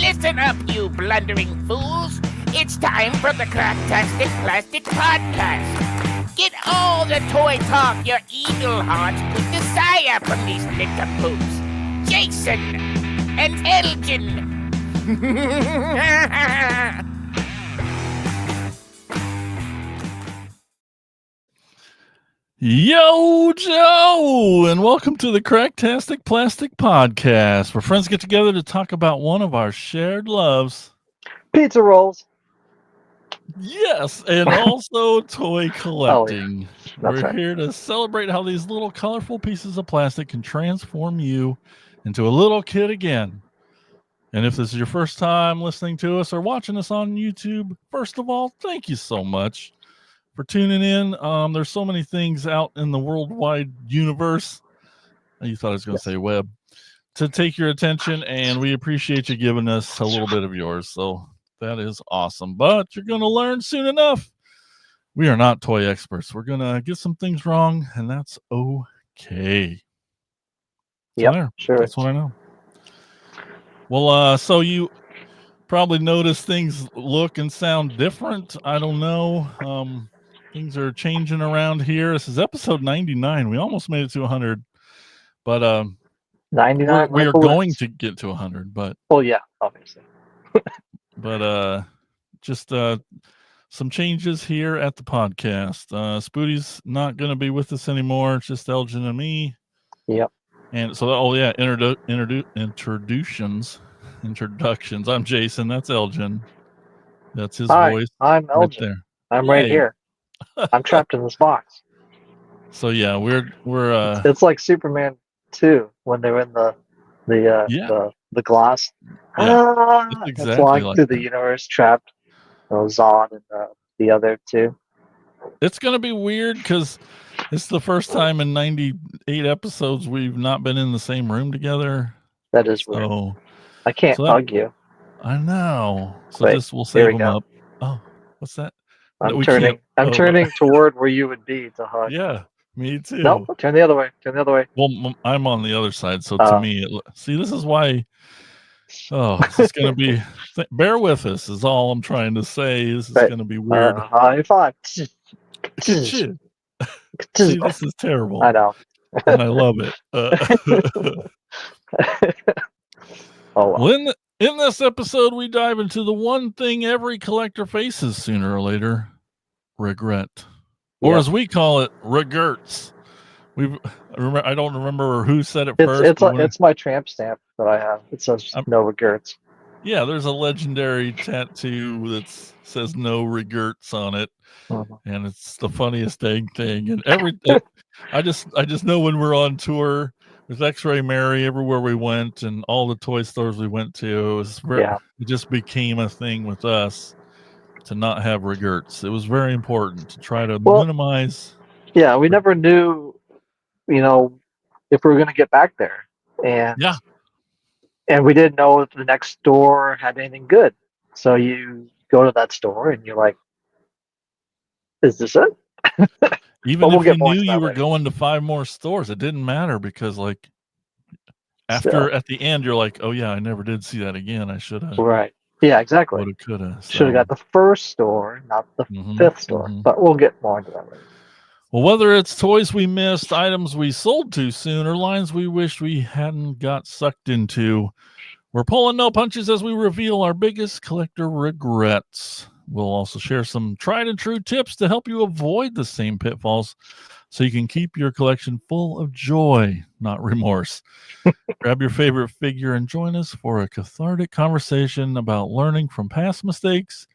Listen up, you blundering fools. It's time for the Cracktastic Plastic Podcast. Get all the toy talk your evil heart could desire from these nincompoops. Jason and Elgin. Yo, Joe, and welcome to the Cracktastic Plastic Podcast, where friends get together to talk about one of our shared loves. Pizza rolls. Yes, and also toy collecting. We're right. here to celebrate how these little colorful pieces of plastic can transform you into a little kid again. And if this is your first time listening to us or watching us on YouTube, first of all, thank you so much for tuning in. There's so many things out in the worldwide universe. You thought I was going to say web to take your attention, and we appreciate you giving us a little bit of yours. So that is awesome. But you're going to learn soon enough. We are not toy experts. We're going to get some things wrong, and that's okay. Yeah, sure. That's what I know. Well, so you probably notice things look and sound different. I don't know. Things are changing around here. This is episode 99. We almost made it to 100, but 99. we are going to get to 100. But yeah, obviously. but just some changes here at the podcast. Spoody's not going to be with us anymore. It's just Elgin and me. Yep. And so, introductions. I'm Jason. That's Elgin. That's his voice. I'm Elgin. Right there. I'm right here. I'm trapped in this box. So yeah, we're it's like Superman 2 when they were in the glass. Yeah, it's exactly flying like through that. the universe, trapped. Zod and the other two. It's gonna be weird because it's the first time in 98 episodes we've not been in the same room together. That is weird. So I can't hug you. I know. So Wait, we'll save them go. up. Oh, what's that? I'm turning toward where you would be to hug. Yeah, me too. No, turn the other way. Well, I'm on the other side, so to me, see, this is why. Oh, this is going to be. Bear with us. Is all I'm trying to say. This is going to be weird. High five. See, this is terrible. I know, and I love it. Well, in this episode, we dive into the one thing every collector faces sooner or later: regret, or as we call it, Regerts. I don't remember who said it first. It's my tramp stamp that I have. It says no regrets. Yeah, there's a legendary tattoo that says no regrets on it, and it's the funniest dang thing. And I just know when we're on tour with X-Ray Mary, everywhere we went, and all the toy stores we went to, it just became a thing with us to not have regrets. It was very important to try to minimize. Yeah, we never knew, if we were going to get back there, and we didn't know if the next store had anything good. So you go to that store and you're like, "Is this it?" Even if you knew you were going to 5 more stores, it didn't matter because, at the end, you're like, "Oh yeah, I never did see that again. I should have." Right. Yeah, exactly. Woulda, coulda. Should have got the first store, not the 5th store. But we'll get more into that later. Well, whether it's toys we missed, items we sold too soon, or lines we wished we hadn't got sucked into, we're pulling no punches as we reveal our biggest collector regrets. We'll also share some tried and true tips to help you avoid the same pitfalls so you can keep your collection full of joy, not remorse. Grab your favorite figure and join us for a cathartic conversation about learning from past mistakes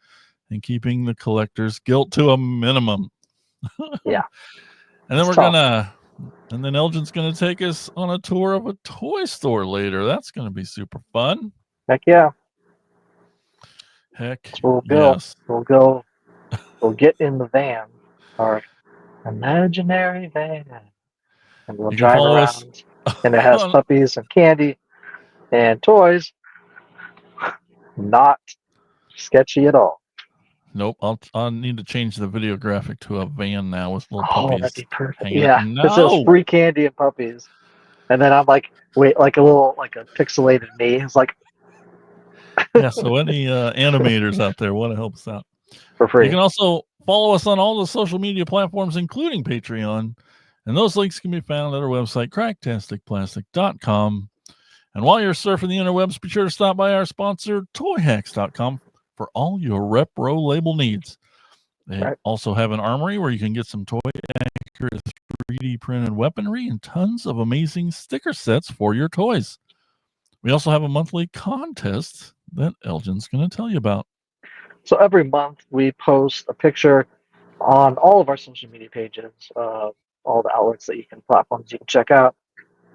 and keeping the collector's guilt to a minimum. Yeah. And then then Elgin's gonna take us on a tour of a toy store later. That's gonna be super fun. Heck yeah. We'll go. Yes. We'll get in the van, our imaginary van, and we'll drive around. And it has puppies and candy and toys. Not sketchy at all. Nope, I'll need to change the video graphic to a van now with little puppies. Oh, that'd be perfect. Yeah, it says free candy and puppies, and then I'm like, wait, like a pixelated me. It's like, Yeah, so any animators out there want to help us out for free. You can also follow us on all the social media platforms, including Patreon. And those links can be found at our website, cracktasticplastic.com. And while you're surfing the interwebs, be sure to stop by our sponsor, toyhacks.com, for all your repro label needs. They also have an armory where you can get some toy accurate 3D printed weaponry and tons of amazing sticker sets for your toys. We also have a monthly contest that Elgin's going to tell you about. So every month we post a picture on all of our social media pages, all the outlets that platforms you can check out.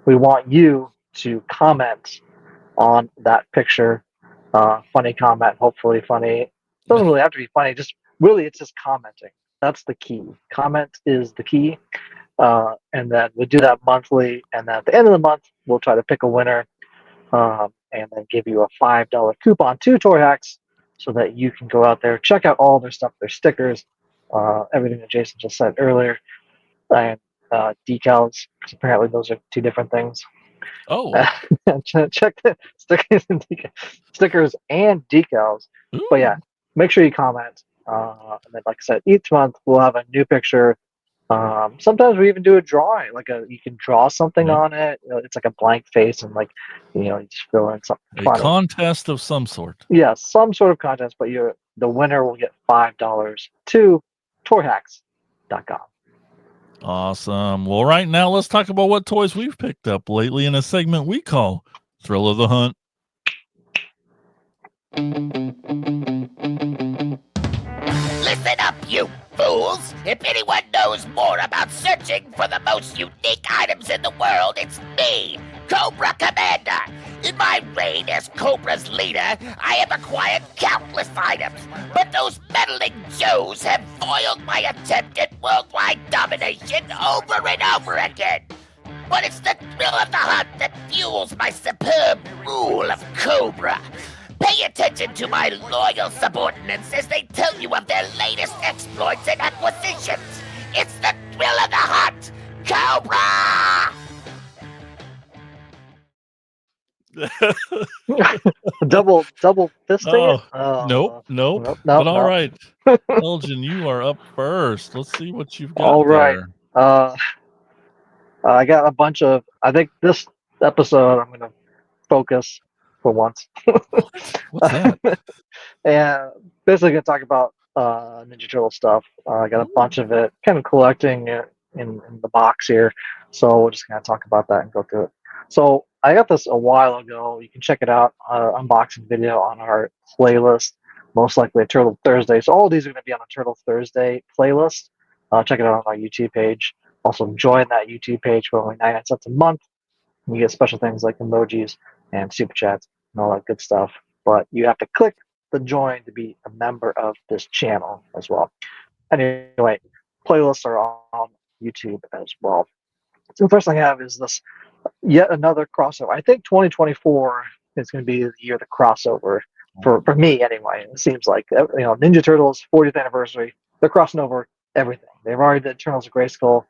We want you to comment on that picture. Funny comment, hopefully funny. Doesn't really have to be funny. Just really, it's just commenting. That's the key. Comment is the key. And then we do that monthly. And then at the end of the month, we'll try to pick a winner, and then give you a $5 coupon to Toy Hacks, so that you can go out there, check out all their stuff, their stickers, everything that Jason just said earlier, and decals, because apparently those are two different things. Oh. Check the stickers and decals. Ooh. But yeah, make sure you comment. And then, like I said, each month we'll have a new picture. Sometimes we even do a drawing, you can draw something on it. It's like a blank face, and you just fill in something funny. Contest of some sort. Yeah, some sort of contest, but the winner will get $5 to toyhacks.com. Awesome. Well, right now let's talk about what toys we've picked up lately in a segment we call Thrill of the Hunt. Listen up, you fools! If anyone knows more about searching for the most unique items in the world, it's me, Cobra Commander. In my reign as Cobra's leader, I have acquired countless items, but those meddling Joes have foiled my attempt at worldwide domination over and over again. But it's the thrill of the hunt that fuels my superb rule of Cobra. Pay attention to my loyal subordinates as they tell you of their latest exploits and acquisitions. It's the thrill of the hunt, Cobra! double fisting. Nope. But all right, Elgin, you are up first. Let's see what you've got. All right. There. I got a bunch of. I think this episode I'm going to focus for once. What's that? And basically going to talk about Ninja Turtle stuff. I got a bunch of it, kind of collecting it in the box here. So we're just going to talk about that and go through it. So I got this a while ago. You can check it out, unboxing video on our playlist, most likely a Turtle Thursday. So all of these are going to be on a Turtle Thursday playlist. Check it out on our YouTube page. Also join that YouTube page for only 99 cents a month. You get special things like emojis and super chats and all that good stuff. But you have to click the join to be a member of this channel as well. Anyway, playlists are on YouTube as well. So the first thing I have is this yet another crossover. I think 2024 is going to be the year of the crossover for me anyway. It seems like Ninja Turtles 40th anniversary. They're crossing over everything. They've already did Turtles of Grayskull,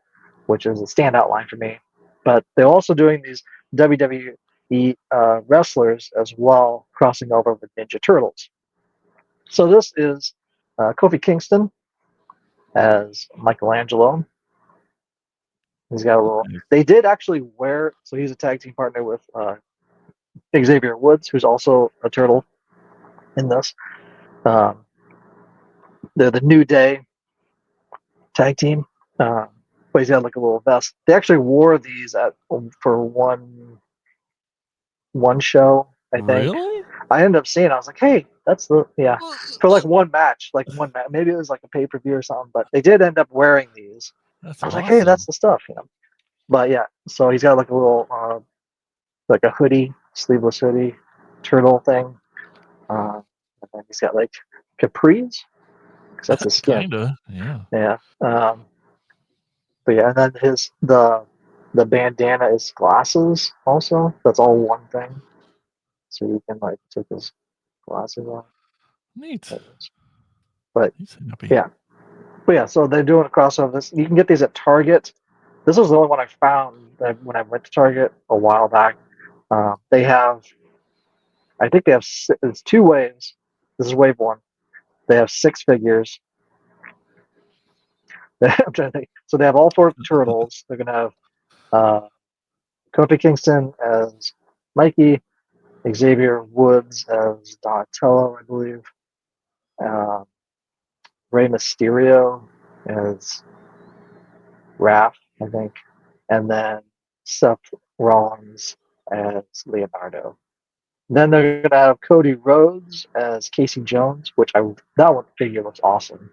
which is a standout line for me. But they're also doing these WWE wrestlers as well, crossing over with Ninja Turtles. So this is Kofi Kingston as Michelangelo. He's got a little. They did actually wear. So he's a tag team partner with Xavier Woods, who's also a turtle in this. They're the New Day tag team. But he's got like a little vest. They actually wore these for one show. I think. Really? I ended up seeing. I was like, hey, that's for like one match, maybe it was like a pay-per-view or something. But they did end up wearing these. That's I was awesome. like, hey, that's the stuff, But yeah, so he's got like a little, like a hoodie, sleeveless hoodie, turtle thing. And then he's got like capris, because that's his skin. Kinda, yeah. Yeah. But yeah, and then the bandana is glasses also. That's all one thing. So you can like take his glasses off. Neat. But he's happy. Yeah. But yeah, so they're doing a crossover. This you can get these at Target. This was the only one I found when I went to Target a while back. They have I think they have it's 2 waves. This is wave 1. They have 6 figures. I'm trying to think. So they have all 4 turtles. They're gonna have Kofi Kingston as Mikey, Xavier Woods as Donatello, I believe. Rey Mysterio as Raph, I think, and then Seth Rollins as Leonardo. Then they're gonna have Cody Rhodes as Casey Jones, which that one figure looks awesome,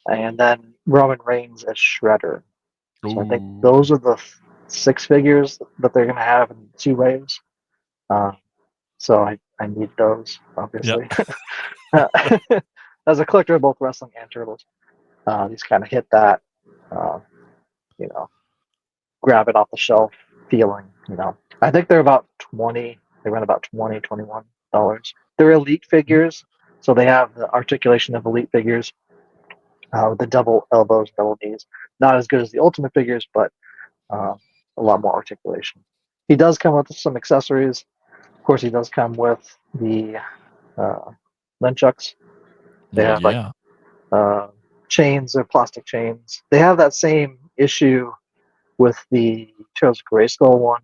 and then Roman Reigns as Shredder. So I think Ooh. those are the 6 figures that they're gonna have in 2 waves. So I need those, obviously. As a collector of both wrestling and turtles, these kind of hit that, you know, grab it off the shelf feeling. I think they're about 20. They run about $21. They're elite figures, so they have the articulation of elite figures with the double elbows, double knees. Not as good as the ultimate figures, but a lot more articulation. He does come with some accessories. Of course, he does come with the nunchucks. They Well, have like yeah. chains or plastic chains. They have that same issue with the Turtles of Grayskull one,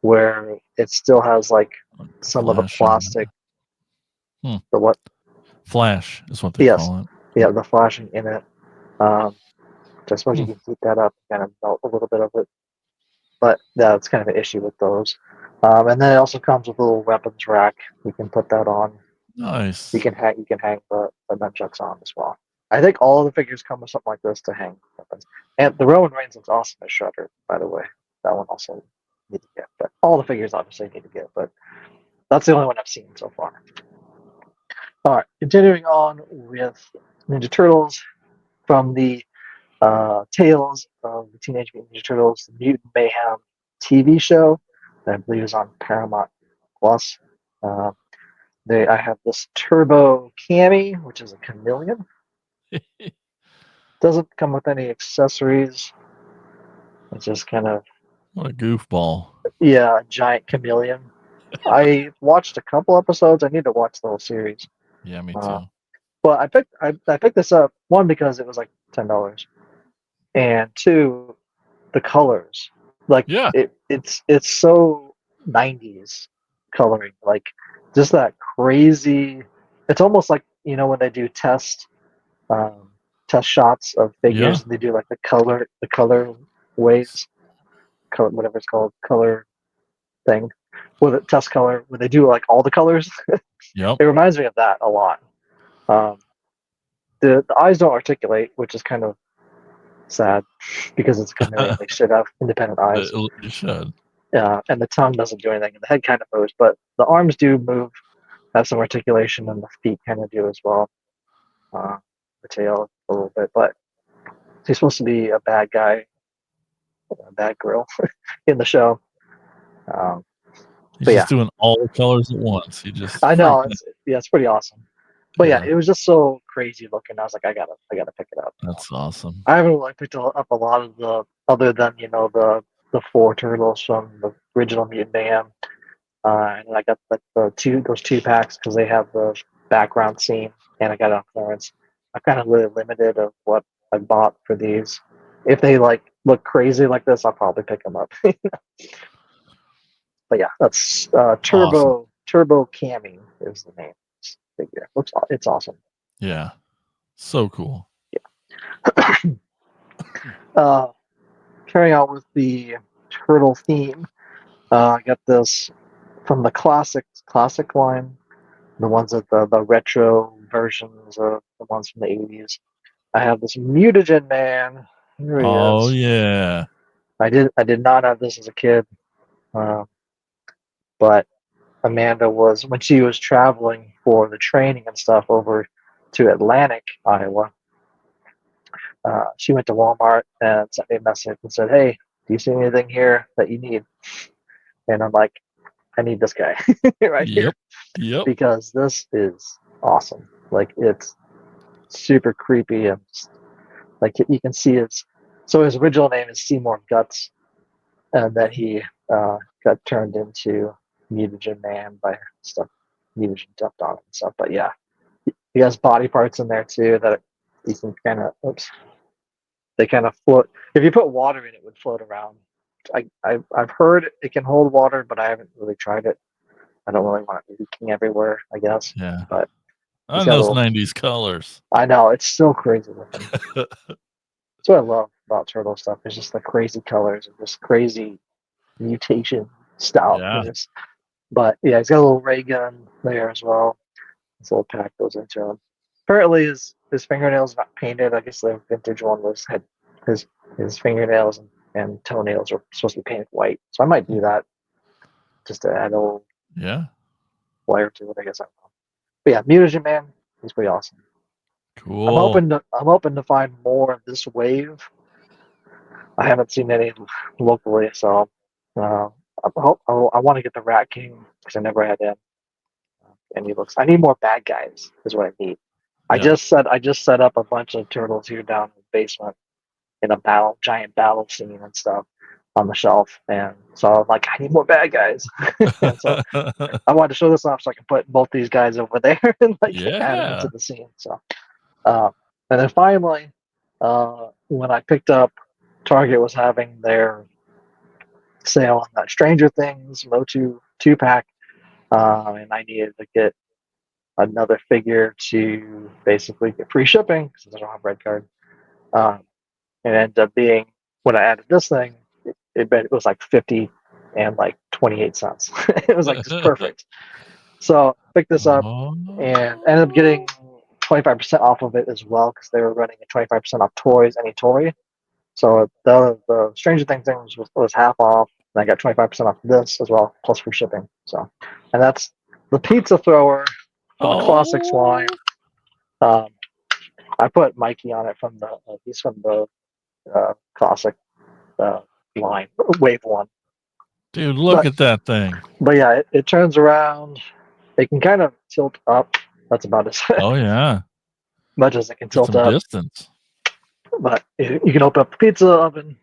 where it still has like some of the Flash. plastic. The what? Flash is what they Yes, call it. yeah, the flashing in it. I suppose Hmm. you can heat that up and kind of melt a little bit of it, but that's kind of an issue with those. And then it also comes with a little weapons rack. You can put that on. Nice. You can hang the nunchucks on as well. I think all of the figures come with something like this to hang weapons. And the Roman Reigns looks awesome as Shredder, by the way. That one also need to get, but all the figures obviously need to get. But that's the only one I've seen so far. All right, continuing on with Ninja Turtles from the Tales of the Teenage Mutant Ninja Turtles, the Mutant Mayhem TV show that I believe is on Paramount Plus. Uh, I have this Turbo Cami, which is a chameleon. Doesn't come with any accessories. It's just kind of, What a goofball. yeah, a giant chameleon. I watched a couple episodes. I need to watch the whole series. Yeah, me Uh, too. but I picked this up, one, because it was like $10, and 2, the colors. Like Yeah. it's so 90s coloring. Like just that crazy. It's almost like when they do um, test shots of Yeah. figures, and they do like the color waves, whatever it's called, color thing, with a test color, when they do like all the colors. Yep. It reminds me of that a lot. Um, the eyes don't articulate, which is kind of sad because it's a chameleon. They should have independent eyes. You should. And the tongue doesn't do anything, and the head kind of moves, but the arms do move, have some articulation, and the feet kind of do as well. The tail a little bit, but he's supposed to be a bad guy, a bad girl in the show. He's But yeah, just doing all the colors at once. He just I know freaking. it's pretty awesome. But yeah, Yeah, it was just so crazy looking. I was like, I gotta pick it up. that's awesome. I haven't like picked up a lot of the other than the 4 turtles from the original Mutant Mayhem. And I got those 2 packs because they have the background scene, and I got it on clearance. I'm kind of really limited of what I bought for these. If they like look crazy like this, I'll probably pick them up. But yeah, that's Awesome. Turbo Cami is the name of this figure. It's awesome. Yeah. So cool. Uh, Carrying on with the turtle theme, I got this from the classic line, the ones that the retro versions of the ones from the 80s. I have this mutagen man. Here he Oh is. yeah. I did not have this as a kid, uh, but Amanda was, when she was traveling for the training and stuff over to Atlantic, Iowa. She went to Walmart and sent me a message and said, "Hey, do you see anything here that you need?" And I'm like, "I need this guy right here Yep. Yep. because this is awesome. Like it's super creepy and like you can see it's so his original name is Seymour Guts, and then he got turned into Mutagen Man by stuff usually dumped on it and stuff. But yeah, he has body parts in there too that you can kind of, they kind of float. If you put water in it, would float around. I've heard it can hold water, but I haven't really tried it. I don't really want it leaking everywhere, I guess. Yeah. But On those 90s colors. I know, it's still crazy looking. That's what I love about turtle stuff. It's just the crazy colors and this crazy mutation style. Yeah. But yeah, he's got a little ray gun there as well. This little pack goes into him. Apparently his fingernails not painted. I guess the vintage one was had his fingernails and toenails are supposed to be painted white. So I might do that just to add a little flair to it, I guess. I don't know. But yeah, Mutagen Man, he's pretty awesome. Cool. I'm hoping to find more of this wave. I haven't seen any locally, so I want to get the Rat King because I never had him. And he looks. I need more bad guys. Is what I need. I just set up a bunch of turtles here down in the basement in a giant battle scene and stuff on the shelf, and so I'm like, I need more bad guys. And so I wanted to show this off so I can put both these guys over there and add them into the scene. So, and then finally, when I picked up, Target was having their sale on that Stranger Things Motu 2-pack, and I needed to get another figure to basically get free shipping because I don't have Red Card. It ended up being, when I added this thing, it was like 50 and like 28 cents. It was like just perfect. So picked this up and ended up getting 25% off of it as well because they were running a 25% off toys, any toy. So the Stranger Things thing was half off, and I got 25% off this as well, plus free shipping. So, and that's the pizza thrower from the Classics line. I put Mikey on it from he's from the Classic line, Wave 1. Dude, look at that thing. But yeah, it turns around. It can kind of tilt up. That's about as much as it can tilt up. Distance. But you can open up the pizza oven,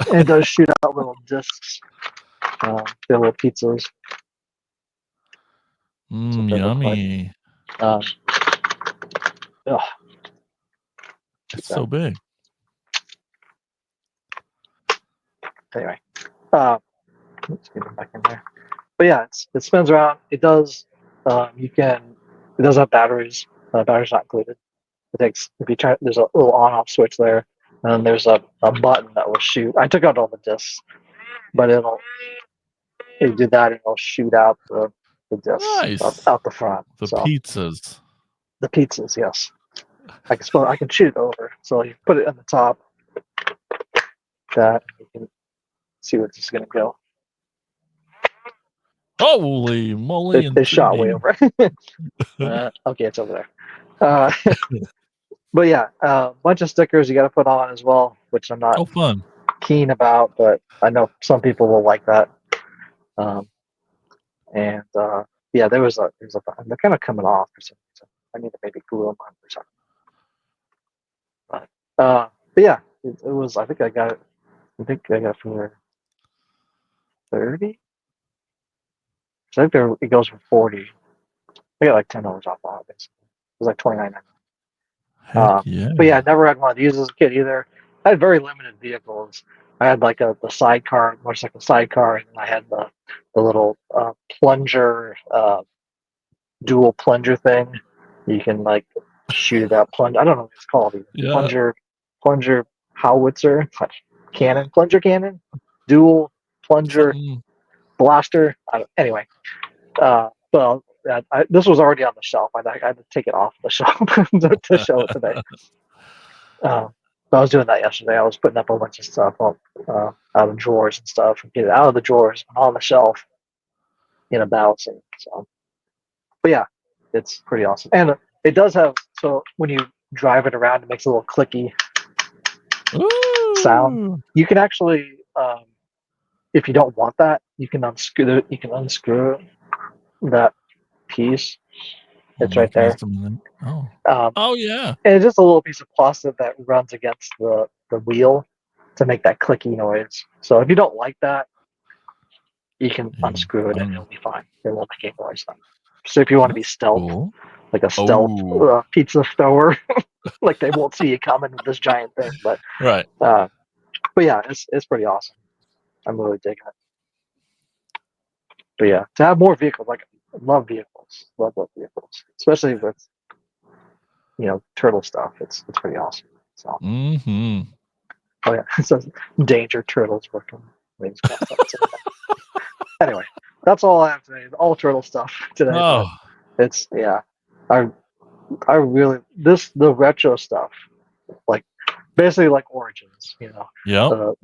and it does shoot out little discs. They're little pizzas. Yummy. It's so big. Anyway, let's get it back in there. But yeah, it spins around. It does. It does have batteries. Batteries not included. It takes, if you try, there's a little on-off switch there, and then there's a button that will shoot. I took out all the discs, but it did that, and it'll shoot out the discs out the front. Pizzas. The pizzas, yes. I can shoot it over. So you put it on the top. That you can see where this is going to go. Holy moly! It shot way over. Okay, it's over there. But yeah, a bunch of stickers you got to put on as well, which I'm not keen about, but I know some people will like that. And yeah, there's a they're kind of coming off for some reason. I need to maybe glue them on or something. But yeah, it was. I think I got it for 30. So I think it goes for 40. I got like $10 off on it. Basically. It was like $29. But yeah, I never had one of these as a kid either. I had very limited vehicles. I had like the sidecar, motorcycle sidecar, and I had the little plunger, dual plunger thing. You can like shoot it out. I don't know what it's called. Plunger howitzer, plunger cannon, dual plunger blaster. Anyway, well, this was already on the shelf. I had to take it off the shelf to show it today. I was doing that yesterday. I was putting up a bunch of stuff out of drawers and stuff, and get it out of the drawers on the shelf in a balancing. So, but yeah, it's pretty awesome, and it does have. So when you drive it around, it makes a little clicky sound. You can actually, if you don't want that, you can unscrew that piece. It's right there. Oh yeah. And it's just a little piece of plastic that runs against the wheel to make that clicky noise. So if you don't like that, you can unscrew it and it'll be fine. It won't make any noise. So if you want to be stealth, Cool. like a stealth Oh. pizza thrower, like they won't see you coming with this giant thing. But Right. yeah, it's pretty awesome. I'm really digging it. But yeah, to have more vehicles, like I love vehicles, love vehicles, especially with turtle stuff. It's pretty awesome. So oh yeah, it says danger turtles working. Anyway, that's all I have today. All turtle stuff today. Oh. But it's I really the retro stuff, like basically like Origins. Yep.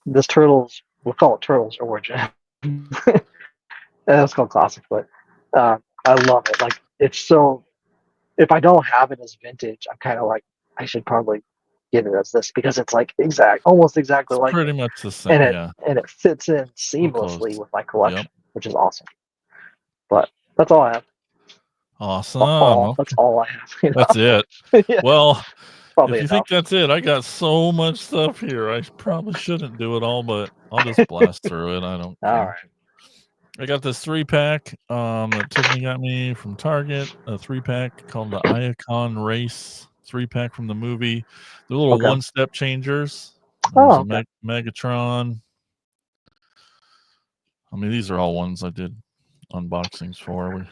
This turtles, we'll call it Turtles Origin. And it's called Classic, but I love it. Like it's so. If I don't have it as vintage, I'm kind of like I should probably get it as this because it's like almost exactly It's like pretty it, much the same. and Yeah. it fits in Real close. seamlessly with my Yep. collection, which is awesome. But that's all I have. Awesome. That's all I have. That's it. Yeah, Well, probably if you think that's it, I got so much stuff here. I probably shouldn't do it all, but I'll just blast through it. I don't care. All right. I got this 3-pack that Tiffany got me from Target, a 3-pack called the Icon Race 3-pack from the movie. The little one-step changers. There's a Megatron. I mean, these are all ones I did unboxings for. We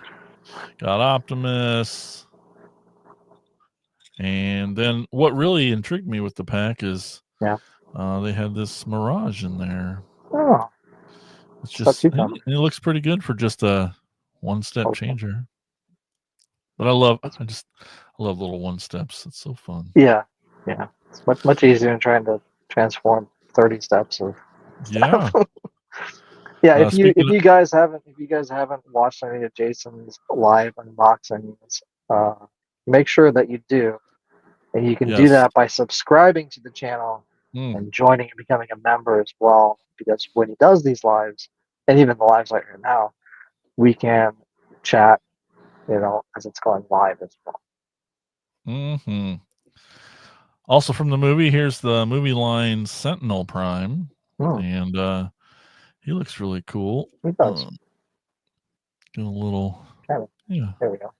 got Optimus. And then what really intrigued me with the pack is they had this Mirage in there. Oh. It's just it looks pretty good for just a one-step changer. But I love little one steps. It's so fun. Yeah. It's much easier than trying to transform 30 steps of stuff. Yeah. If you guys haven't watched any of Jason's live unboxings, make sure that you do, and you can do that by subscribing to the channel and joining and becoming a member as well. Because when he does these lives, and even the lives like right now, we can chat, as it's going live as well. Also from the movie, here's the movie line Sentinel Prime, and he looks really cool. He does. Get a little, There we go.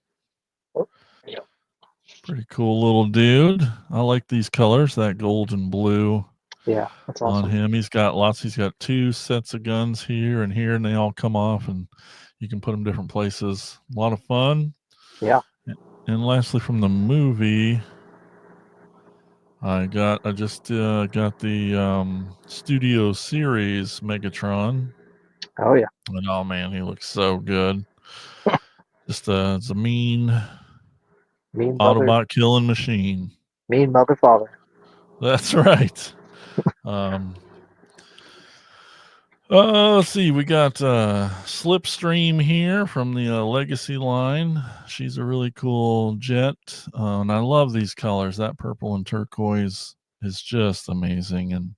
Pretty cool little dude. I like these colors, that gold and blue. Yeah, that's awesome. On him, he's got 2 sets of guns here, and they all come off, and you can put them different places. A lot of fun. Yeah. And lastly, from the movie, I just got the Studio Series Megatron. Oh yeah. And oh man, he looks so good. Just it's a mean Autobot killing machine. Mean mother father. That's right. Let's see. We got Slipstream here from the Legacy line. She's a really cool jet, and I love these colors. That purple and turquoise is just amazing. And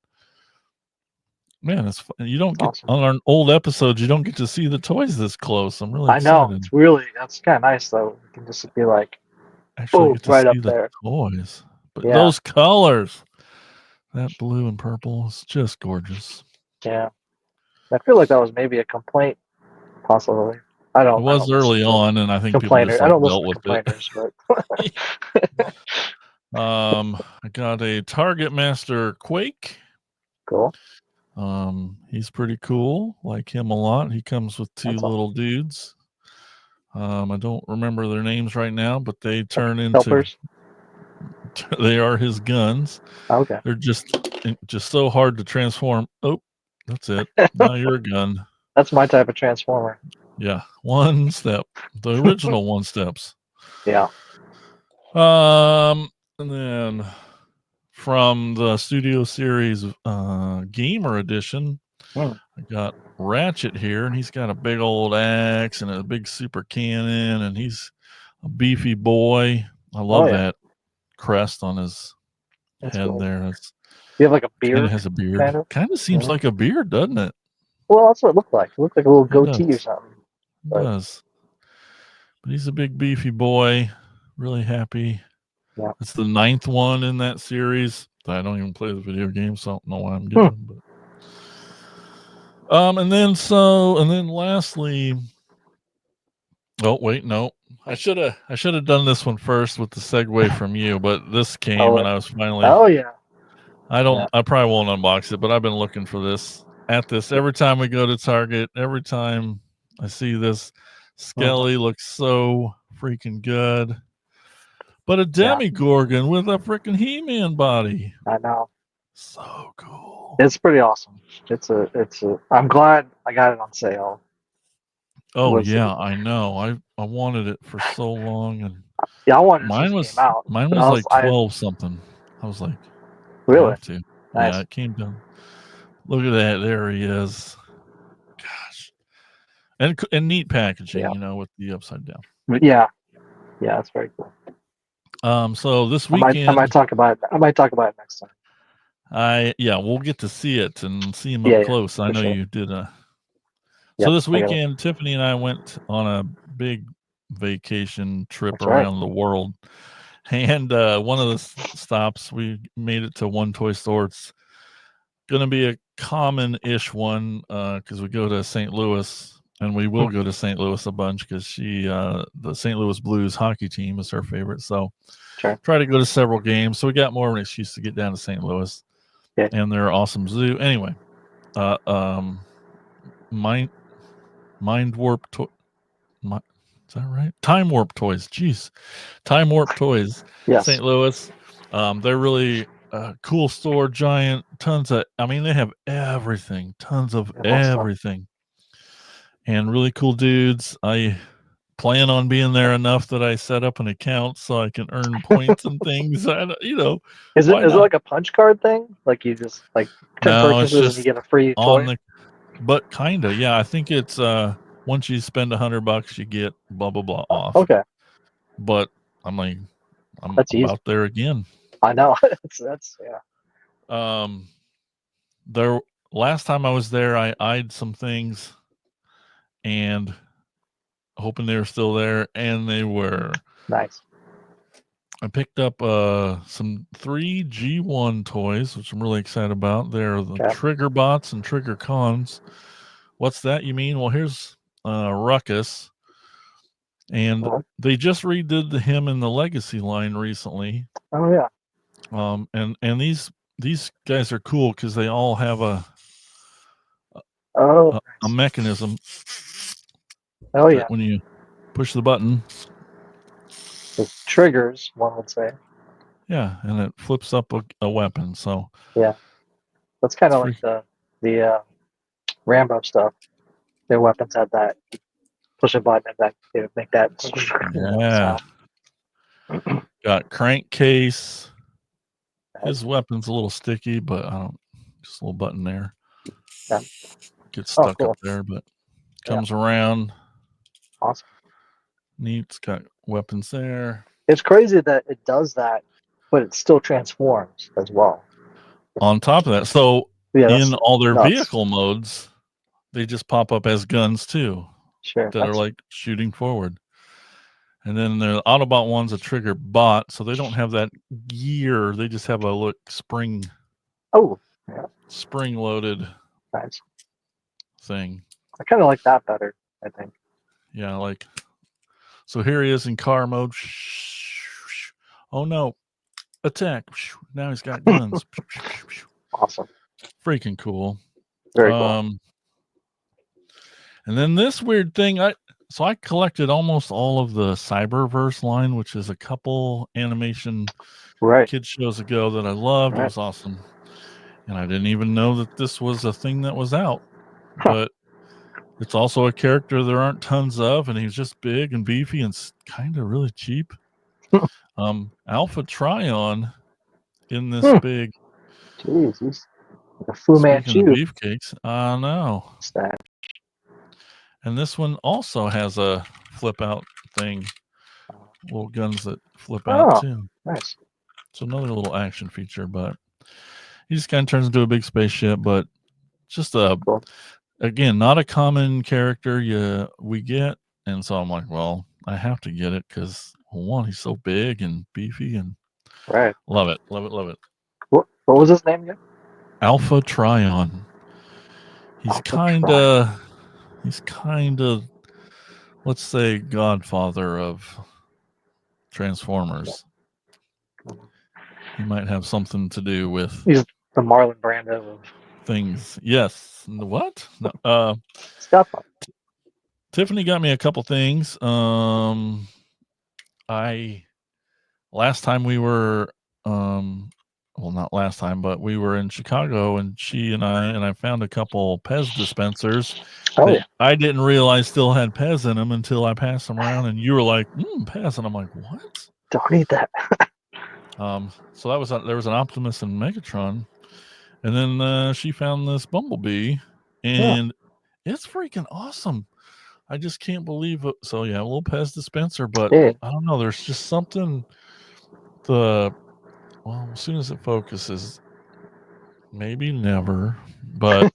man, it's fun. You don't get on our old episodes. You don't get to see the toys this close. I'm really excited. I know. That's kind of nice though. You can just be like, actually get to right see up the there. Toys. But those colors, that blue and purple, is just gorgeous. Yeah. I feel like that was maybe a complaint, possibly. I don't. It was early on, and I think people just I don't dealt listen with to complainers, it. I got a Target Master Quake. Cool. He's pretty cool. Like him a lot. He comes with 2 little dudes. I don't remember their names right now, but they turn into helpers. They are his guns. Okay. They're just so hard to transform. Oh, that's it. Now you're a gun. That's my type of transformer. Yeah, one step. The original one steps. Yeah. And then from the Studio Series Gamer Edition, I got Ratchet here, and he's got a big old axe and a big super cannon, and he's a beefy boy. I love that crest on his head there. You have like a beard? Kind of has a beard. Kind of seems like a beard, doesn't it? Well, that's what it looked like. It looked like a little goatee or something. It does. But he's a big beefy boy. Really happy. Yeah. It's the 9th one in that series. I don't even play the video game, so I don't know why I'm getting them. But and then lastly, Oh wait, no. I should have done this one first with the segue from you, but this came and I was finally. Oh yeah. I probably won't unbox it, but I've been looking for this every time we go to Target. Every time I see this, Skelly looks so freaking good. But a Demigorgon with a freaking He-Man body. I know. So cool. It's pretty awesome. I'm glad I got it on sale. Oh yeah, I know. I wanted it for so long, and I wanted it mine since it was came out. mine was like 12 something. I was like, really? have to. Nice. Yeah, it came down. Look at that. There he is. Gosh. And neat packaging, with the upside down. Yeah. Yeah, that's very cool. So this weekend I might talk about it next time. we'll get to see it and see him up close. I know you did so this weekend Tiffany and I went on a big vacation trip around the world. And one of the stops, we made it to one toy store. It's gonna be a common-ish one because we go to St. Louis, and we will go to St. Louis a bunch because the St. Louis Blues hockey team is her favorite. So try to go to several games. So we got more of an excuse to get down to St. Louis and their awesome zoo. Anyway, Mind Warp Toy. Is that right? Time Warp Toys. Jeez. Time Warp Toys. Yes. St. Louis. They're really cool store, giant, they have everything, tons of everything, and really cool dudes. I plan on being there enough that I set up an account so I can earn points and things. Is it like a punch card thing? Like you just 10 purchases and you get a free toy? But kinda, yeah. I think it's once you spend $100, you get blah blah blah off. Okay. But I'm like, I'm that's about easy. there again. I know. that's yeah. There last time I was there, I eyed some things and hoping they were still there, and they were. Nice. I picked up some 3 G1 toys, which I'm really excited about. They're the Trigger Bots and Trigger Cons. What's that you mean? Well, here's Ruckus. And they just redid him in the Legacy line recently. Oh yeah. And these guys are cool because they all have a mechanism. Oh yeah. When you push the button, it triggers, one would say. Yeah, and it flips up a weapon. So yeah, that's kind of like the Rambo stuff. Their weapons have that. Push a button and that make that. Yeah. Got Crankcase. His weapon's a little sticky, but just a little button there. Yeah. Gets stuck up there, but comes around. Awesome. Neat. It's got weapons there. It's crazy that it does that, but it still transforms as well. On top of that, so in all their vehicle modes, they just pop up as guns too. Sure. That are like shooting forward. And then the Autobot one's a trigger bot, so they don't have that gear. They just have a spring. Oh, yeah. Spring loaded. Nice. Thing. I kind of like that better, I think. Yeah, so here he is in car mode. Oh no. Attack. Now he's got guns. Awesome. Freaking cool. Very cool. And then this weird thing, I collected almost all of the Cyberverse line, which is a couple animation kid shows ago that I loved. It was awesome. And I didn't even know that this was a thing that was out. But it's also a character there aren't tons of, and he's just big and beefy and kind of really cheap. Alpha Trion in this big. Jeez, he's a Fu Manchu. Beefcakes. I know. Stash. And this one also has a flip out thing. Little guns that flip out too. Nice. It's another little action feature, but he just kind of turns into a big spaceship, but just again, not a common character we get. And so I'm like, well, I have to get it because one, he's so big and beefy and love it. Love it. What was his name again? Alpha Trion. He's kind of let's say, godfather of Transformers. He might have something to do with He's the Marlon Brando of things. Yes. What? No, stuff. Tiffany got me a couple things. Last time we were, well, not last time, but we were in Chicago, and she and I found a couple Pez dispensers Oh that yeah, I didn't realize still had Pez in them until I passed them around, and you were like, Pez, and I'm like, what? don't need that. So that was there was an Optimus and Megatron, and then she found this Bumblebee, and it's freaking awesome. I just can't believe it. So yeah, a little Pez dispenser, but Yeah. I don't know. There's just something. Well, as soon as it focuses, maybe never, but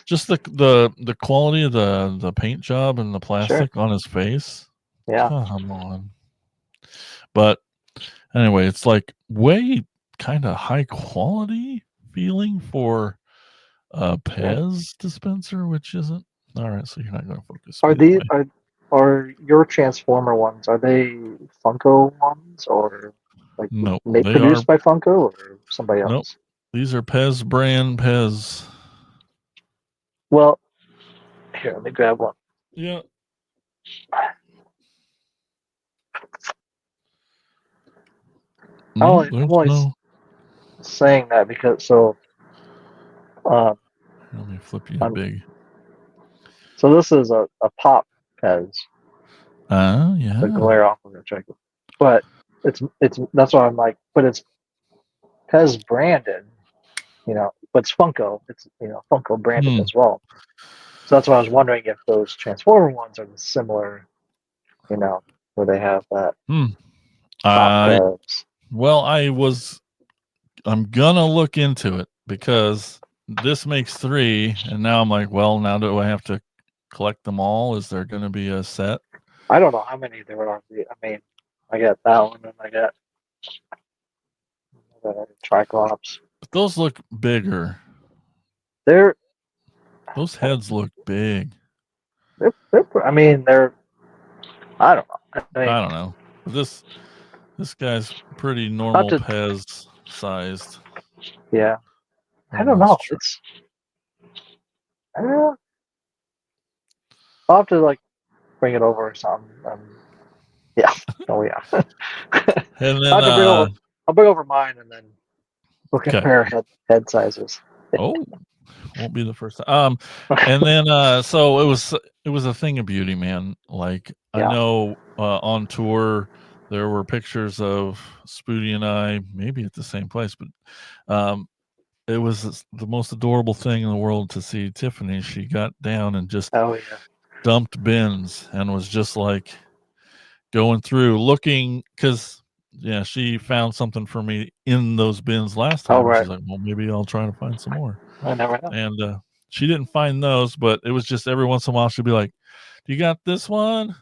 just the quality of the paint job and the plastic on his face. Yeah. Come on. But anyway, it's like way kind of high quality feeling for a Pez dispenser, which isn't. All right, so you're not going to focus Are me that these way. are your Transformer ones? Are they Funko ones or like No, they are. produced by Funko or somebody Nope. else? These are Pez brand Pez. Well, here, let me grab one. Yeah. No, I'm there's only no. saying that because Let me flip you big. so this is a pop Pez. Yeah. The glare off of the check. But it's that's why I'm like, but it's Pez branded, but it's Funko. It's Funko branded as well. So that's why I was wondering if those Transformer ones are similar, where they have that pop Pez. Well, I'm gonna look into it because this makes 3, and now I'm like, well, now do I have to collect them all? Is there gonna be a set? I don't know how many there are. I mean, I got that one, and I got Triclops. But those look bigger. Those heads look big. I mean, I don't know. I don't know. This guy's pretty I'll normal have to, Pez sized. yeah. I don't Almost know. I'll have to like bring it over or something. Yeah. Oh yeah. And then I'll have to bring over. I'll bring over mine, and then we'll compare head sizes. Oh, won't be the first time. And then so it was a thing of beauty, man. Like I know on tour there were pictures of Spooty and I, maybe at the same place, but it was the most adorable thing in the world to see Tiffany. She got down and just dumped bins and was just like going through looking because she found something for me in those bins last time. And she's like, well, maybe I'll try to find some more. I never know. And she didn't find those, but it was just every once in a while she'd be like, do you got this one?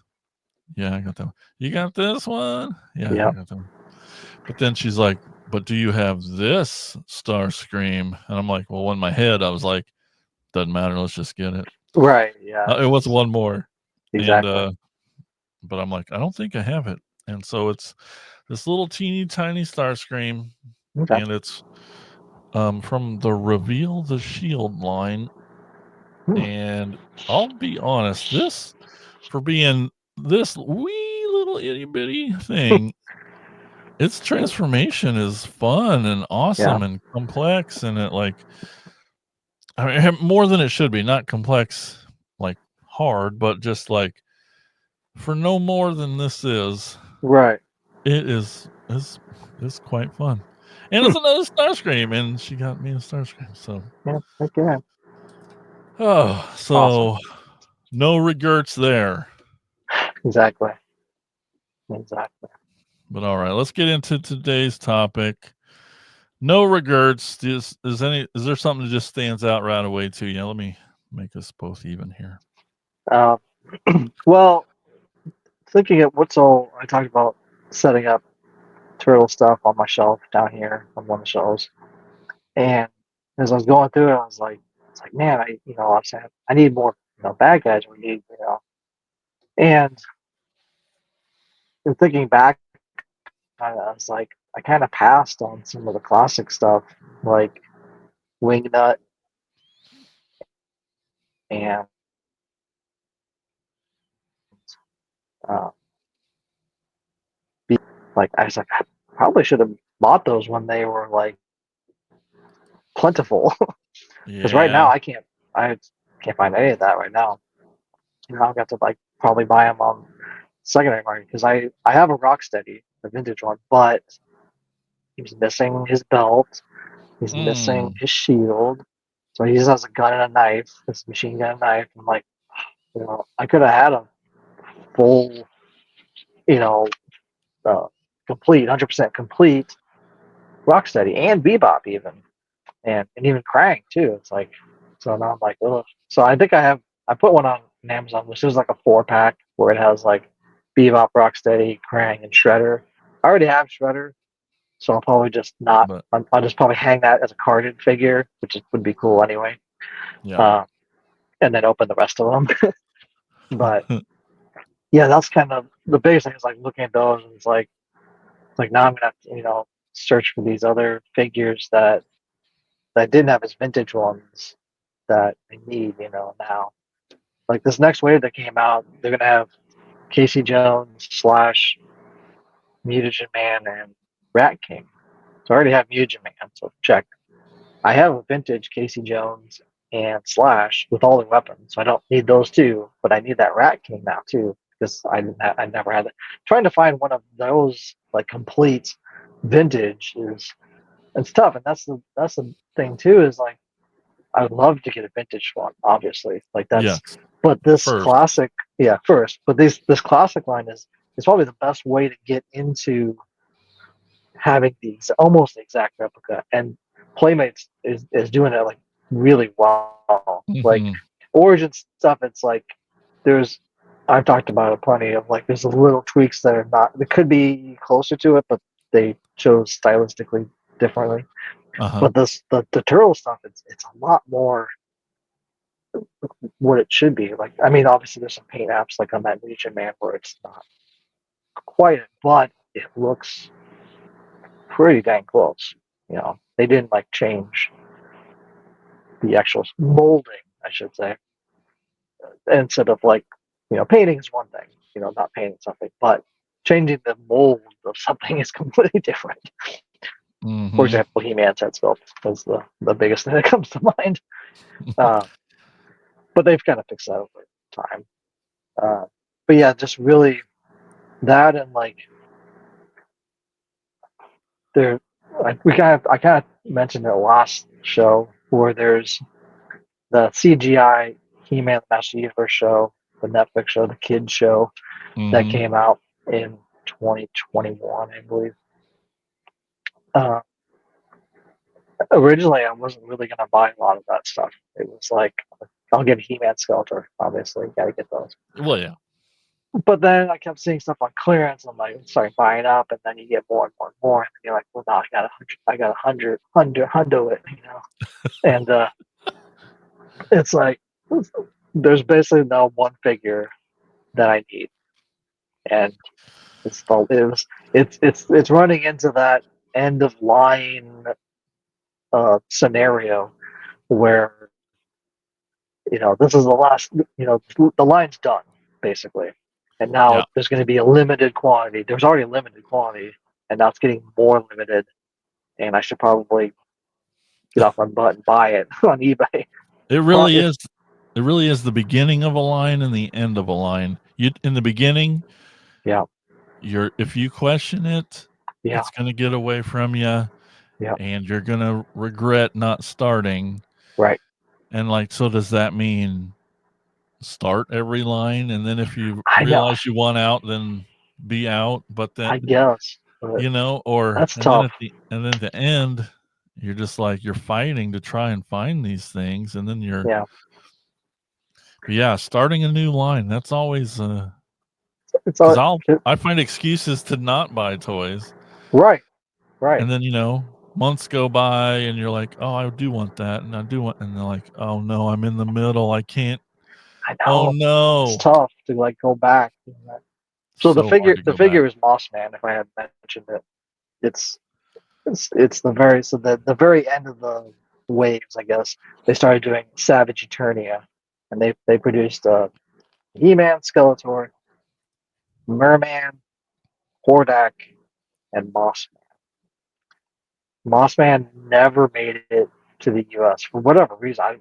Yeah, I got that one. You got this one? Yeah, I got that one. But then she's like, but do you have this Starscream? And I'm like, well, in my head I was like, doesn't matter, let's just get it. Right, yeah. It was one more. Exactly. And but I'm like, I don't think I have it. And so it's this little teeny tiny Starscream, and it's from the Reveal the Shield line. And I'll be honest, this for being this wee little itty bitty thing, its transformation is fun and awesome and complex, and it I mean, more than it should be, not complex like hard, but just like for no more than this is. Right. It is it's quite fun. And it's another Starscream, and she got me a Starscream. So so no regrets there. Exactly. But all right, let's get into today's topic. No regrets. Is there something that just stands out right away to you? Let me make us both even here. Well, thinking of what's all I talked about setting up turtle stuff on my shelf down here on one of the shelves, and as I was going through it, I was like, man, I need more, bad guys we need, And thinking back, I was like, I kind of passed on some of the classic stuff, like Wingnut and uh, like I was like, I probably should have bought those when they were like plentiful. Because right now Yeah. I can't find any of that right now. I've got to like probably buy them on secondary market because I have a Rocksteady, a vintage one, but he's missing his belt, he's missing his shield, so he just has a gun and a knife, this machine gun and knife. I'm like, I could have had a full, you know, uh, complete, 100% complete Rocksteady and Bebop even, and even Krang too. It's like, so now I'm like, ugh. So I think I put one on Amazon, which is like a 4-pack where it has like Bebop, Rocksteady, Krang, and Shredder. I already have Shredder, so I'll probably just not. But I'll just probably hang that as a carded figure, would be cool anyway. yeah. And then open the rest of them. But yeah, that's kind of the biggest thing is like looking at those and it's like now I'm gonna have to, search for these other figures that didn't have his vintage ones that I need, now. Like this next wave that came out, they're gonna have Casey Jones slash Mutagen Man and Rat King. So I already have Mutagen Man, so check. I have a vintage Casey Jones and Slash with all the weapons, so I don't need those two, but I need that Rat King now too because I never had it. Trying to find one of those like complete vintage is it's tough, and that's the thing too is like I would love to get a vintage one, obviously, like Yes. but this First. classic, yeah, first, but this classic line is probably the best way to get into having the almost exact replica, and Playmates is doing it like really well. Like Mm-hmm. Origin stuff, it's like there's I've talked about it plenty of like there's little tweaks that are not that could be closer to it, but they chose stylistically differently. Uh-huh. But the turtle stuff, it's a lot more what it should be. Like I mean, obviously there's some paint apps like on that Legion Man where it's not quite, but it looks pretty dang close. They didn't like change the actual molding, I should say, instead of like, painting is one thing, not painting something, but changing the mold of something is completely different. For Mm-hmm. example, He-Man's head sculpt is the biggest thing that comes to mind. But they've kind of fixed that over time. But yeah, just really that and like there, I kind of mentioned it last show where there's the CGI He-Man the Master Universe show, the Netflix show, the kids show that Mm-hmm. came out in 2021, I believe. Uh, Originally, I wasn't really going to buy a lot of that stuff. It was like, I'll get a He-Man Skeletor, obviously, got to get those. Well, yeah. But then I kept seeing stuff on clearance. I'm like, starting buying up, and then you get more and more and more, and then you're like, well, no, I got a hundo it, and it's like there's basically no one figure that I need, and it's running into that end of line scenario where this is the last, the line's done basically, and now Yeah. there's going to be a limited quantity. There's already a limited quantity, and now it's getting more limited, and I should probably get off my butt and buy it on eBay. It But really is. It really is the beginning of a line and the end of a line. In the beginning, yeah, if you question it, yeah, it's going to get away from you, yeah, and you're going to regret not starting. right. And like, so does that mean start every line, and then if you I know. realize you want out, then be out? But then I guess, but that's and then tough. at the end, you're just like you're fighting to try and find these things, and then Yeah, but yeah, starting a new line, that's always it's because all I find excuses to not buy toys, right, right. and then months go by, and you're like, oh, I do want that, and I do want, and they're like, oh no, I'm in the middle, I can't. I Oh know. It's no. tough, to like go back. So the hard to the go back. figure is Moss Man. If I had mentioned it, it's it's the very end of the waves, I guess. They started doing Savage Eternia, and they produced He-Man, Skeletor, Merman, Hordak, and Moss Man. Moss Man never made it to the U.S. for whatever reason. I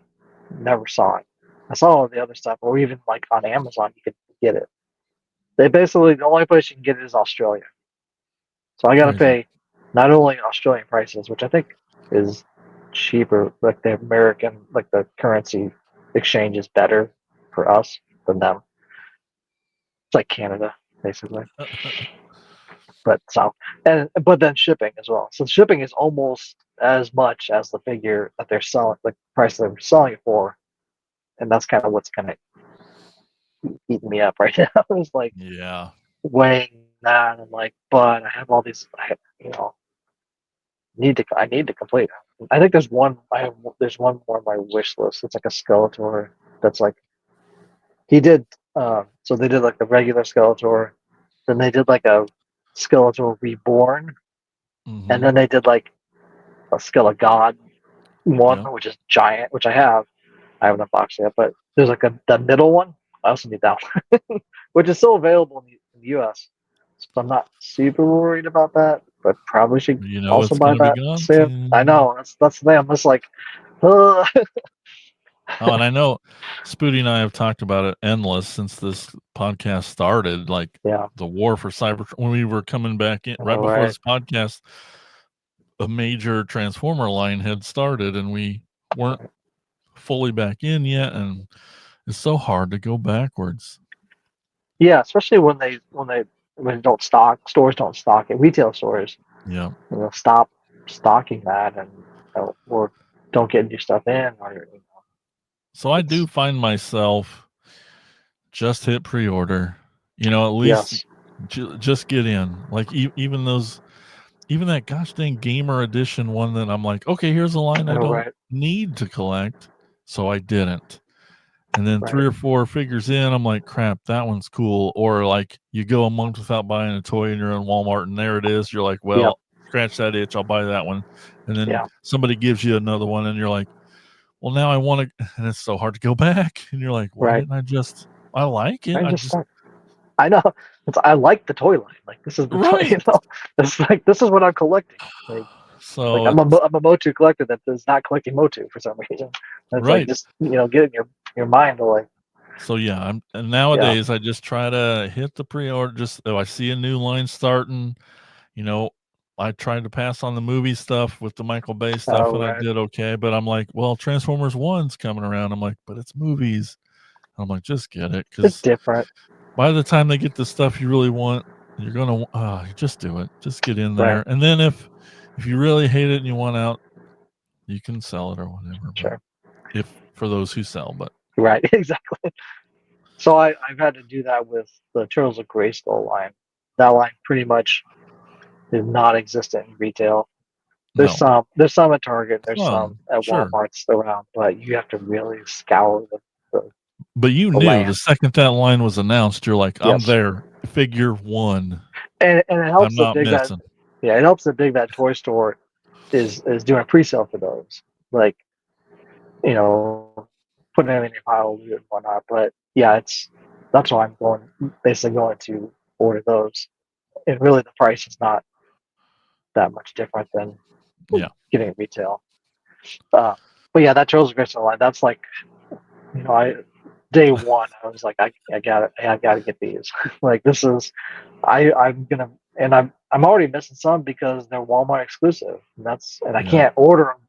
never saw it. I saw all the other stuff, or even like on Amazon, you could get it. They basically the only place you can get it is Australia. So I got to Crazy. pay not only Australian prices, which I think is cheaper, like the American, like the currency exchange is better for us than them. It's like Canada, basically. But so, and but then shipping as well. So shipping is almost as much as the figure that they're selling, like the price they're selling it for, and that's kind of what's kind of eating me up right now. It's like Yeah. weighing that, and like, but I have all these, you know, I need to complete it. I think there's one. There's one more on my wish list. It's like a Skeletor. That's like he did. So they did like the regular Skeletor, then they did like a Skeletor Reborn, and Mm-hmm. then they did like a Skelegod one, Yeah. which is giant, which I have. I haven't unboxed it yet, but there's like the middle one. I also need that one, which is still available in the U.S. So I'm not super worried about that, but probably should You know also it's buy gonna be that gone soon. I soon. know that's the thing. I'm just like, uh, Oh, and I know Spooty and I have talked about it endless since this podcast started. Like yeah, the war for cyber when we were coming back in right all before right, this podcast, a major transformer line had started and we weren't fully back in yet, and it's so hard to go backwards. yeah, especially when they don't stock stores don't stock it. Retail stores, Yeah. stop stocking that and or don't get new stuff in, or So I do it's find myself just hit pre-order. You know, at least yes, just get in. Like even those, even that gosh dang gamer edition one that I'm like, okay, here's a line I all don't right, need to collect, so I didn't. And then right, 3 or 4 figures in, I'm like, crap, that one's cool. Or like you go a month without buying a toy and you're in Walmart and there it is. You're like, yep, well, scratch that itch, I'll buy that one. And then yeah, somebody gives you another one and you're like, well, now I want to, and it's so hard to go back. And you're like, why right. didn't I like it. I I just just, start. I know. I like the toy line. Like this is the toy. right. It's like this is what I'm collecting. Like So it's, I'm a Motu collector that is not collecting Motu for some reason. And it's like right. just get in your mind to like So yeah, and yeah, nowadays I just try to hit the pre-order. Just if I see a new line starting, you know, I tried to pass on the movie stuff with the Michael Bay stuff, oh and I right, did okay. But I'm like, well, Transformers One's coming around. I'm like, but it's movies. I'm like, just get it, it's because different, by the time they get the stuff you really want, you're gonna just do it. Just get in right? there, and then if you really hate it and you want out, you can sell it or whatever. But Sure, if for those who sell, but right, exactly. So I've had to do that with the Turtles of Grayskull line. That line pretty much is non-existent in retail. no, There's some at Target, there's some some at sure. Walmart's around, but you have to really scour the, But you the knew the land. second that line was announced, you're like, I'm Yes, there. Figure one. and it I'm helps that not Big Bad. missing. Yeah, it helps that Big Bad Toy Store is doing a pre-sale for those. Like putting them in your pile and whatnot. But yeah, that's why I'm basically going to order those. And really, the price is not that much different than Yeah. getting it retail. Uh, but yeah, that Charles Grissom line, that's like I day one I was like I got to get these. Like this is I'm gonna and I'm already missing some because they're Walmart exclusive. And I Yeah. can't order them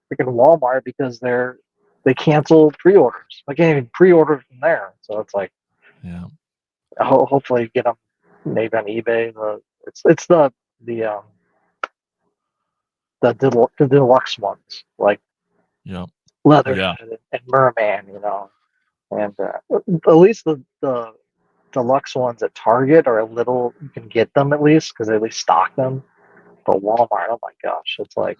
freaking Walmart because they cancel pre-orders. I can't even pre-order from there. So it's like Yeah. hopefully get them maybe on eBay. It's the the deluxe ones like Yeah. Yeah. Leatherhead and Merman, and at least the deluxe ones at Target are a little you can get them at least because they at least stock them. But Walmart, oh my gosh, it's like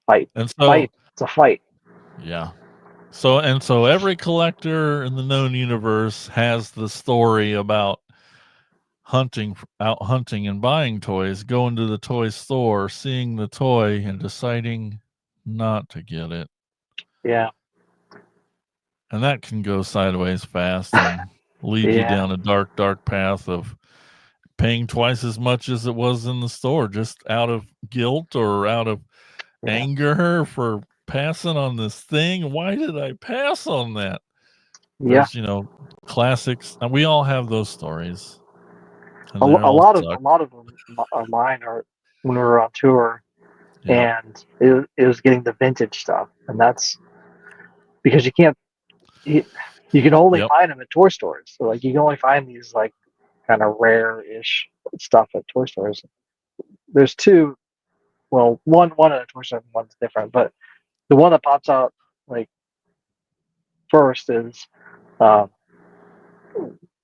fight, And so, fight. It's a fight. yeah. So every collector in the known universe has the story about out hunting and buying toys, going to the toy store, seeing the toy and deciding not to get it. Yeah. And that can go sideways fast and lead you Yeah. down a dark, dark path of paying twice as much as it was in the store, just out of guilt or out of anger for passing on this thing. Why did I pass on that? Yeah. There's, classics, and we all have those stories. And A they all lot suck. of them of mine are when we were on tour, Yeah. and it was getting the vintage stuff, and that's because you can't. You can only Yep. find them at toy stores. So like you can only find these like kind of rare-ish stuff at toy stores. There's two. Well, one at a toy store, and one's different. But the one that pops out like first is um,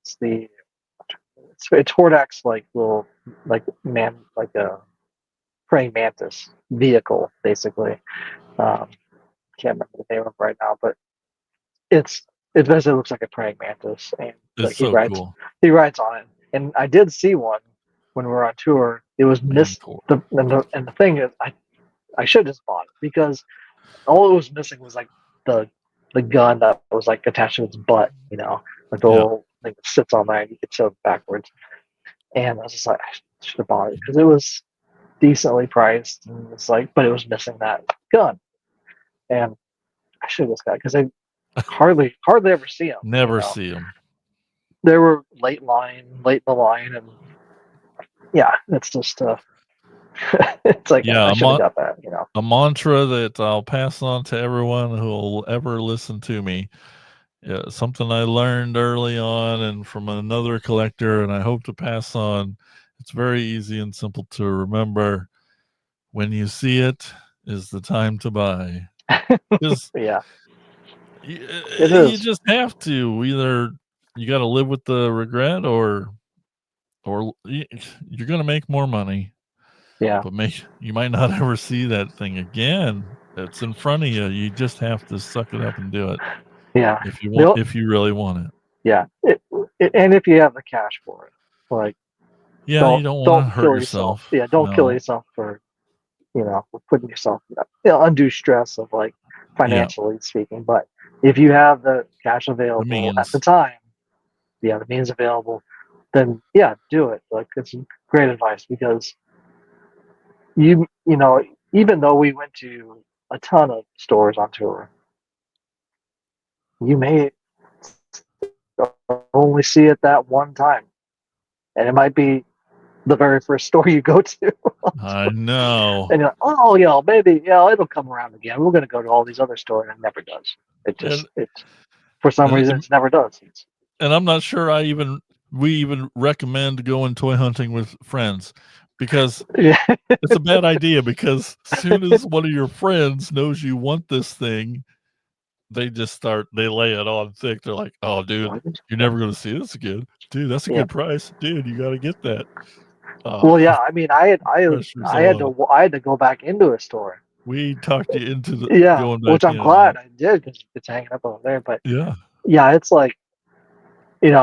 it's the it's Hordak's like little like like a praying mantis vehicle basically. Can't remember the name of it right now, but it's it basically looks like a praying mantis, and It's like so cool. he rides on it. And I did see one when we were on tour. It was Mantor. and the thing is, I should have just bought it because all it was missing was like the gun that was like attached to its butt, like the Yeah. little thing that sits on there and you could show it backwards. And I was just like, I should have bought it because it was decently priced, and it's like, but it was missing that gun, and I should have just got it because I hardly ever see them. Never see them. They were late in the line, and yeah, it's just it's like I should have got that. A mantra that I'll pass on to everyone who will ever listen to me. Yeah, something I learned early on and from another collector, and I hope to pass on. It's very easy and simple to remember. When you see it, is the time to buy. Yeah, You just have to. Either you got to live with the regret, or you're going to make more money. Yeah, but you might not ever see that thing again. It's in front of you. You just have to suck it up and do it. Yeah, if you really want it. Yeah, and if you have the cash for it, like Yeah, you don't want to hurt kill yourself. Yeah, don't kill yourself for putting yourself undue stress of like financially speaking. But if you have the cash available at the time, the means available, then yeah, do it. Like it's great advice because even though we went to a ton of stores on tour, you may only see it that one time, and it might be the very first store you go to. I know. And you're like, oh, maybe, it'll come around again. We're going to go to all these other stores, and it never does. For some reason, it never does. And I'm not sure we even recommend going toy hunting with friends, because it's a bad idea, because as soon as one of your friends knows you want this thing, they lay it on thick. They're like, oh, dude, you're never going to see this again. Dude, that's a good price. Dude, you got to get that. Well, yeah, I mean, I had to go back into a store. We talked you into going back, which I'm glad I did because it's hanging up over there. But yeah, it's like, and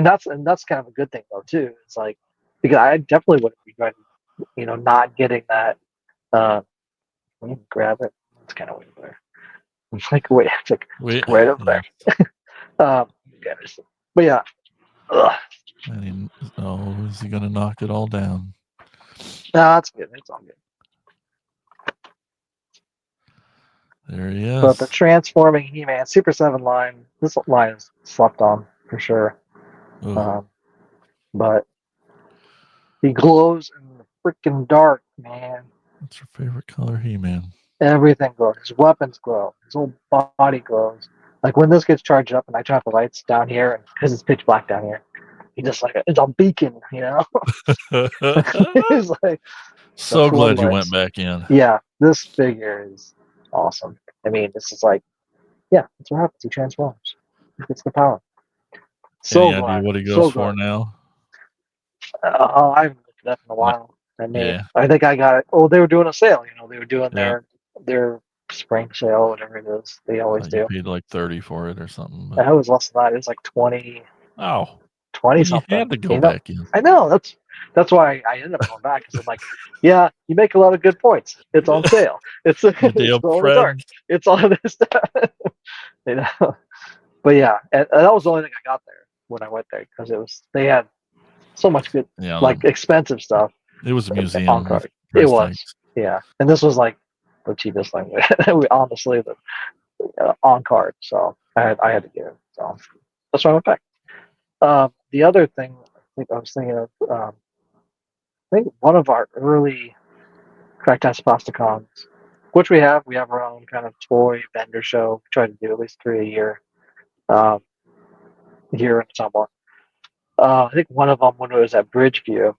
that's kind of a good thing though too. It's like because I definitely wouldn't regret, not getting that. Let me grab it. It's kind of way over there. It's like it's right over there. But yeah. Is he gonna knock it all down? No, that's good. It's all good. There he is. But the transforming He-Man Super 7 line, this line is slept on for sure. But he glows in the freaking dark, man. What's your favorite color, He-Man? Everything glows. His weapons glow. His whole body glows. Like when this gets charged up and I turn off the lights down here, and because it's pitch black down here, he just it's a beacon, It's like so glad you went back in. Yeah, this figure is awesome. I mean, this is like, yeah, that's what happens. He transforms. He gets the power. Any idea what he goes for now? I haven't looked it up in a while. I think I got it. Oh, they were doing a sale. They were doing their spring sale, whatever it is. They always You do. paid like 30 for it or something. But it was less than that. It was like 20 well, something. you had to go back in. I know. That's why I ended up going back, because I'm like, yeah, you make a lot of good points. It's on sale. It's Damn glow in the dark. friends. It's all this stuff. But yeah, and that was the only thing I got there when I went there, because they had so much good, like expensive stuff. It was a museum on card. It was, yeah, and this was like the cheapest thing. Honestly, on card. So I had to get it. So that's why I went back. The other thing I was thinking of, I think one of our early Cracktastic Plasticons, which we have our own kind of toy vendor show. We try to do at least 3 a year, here in Samoa. I think one of them, when it was at Bridgeview,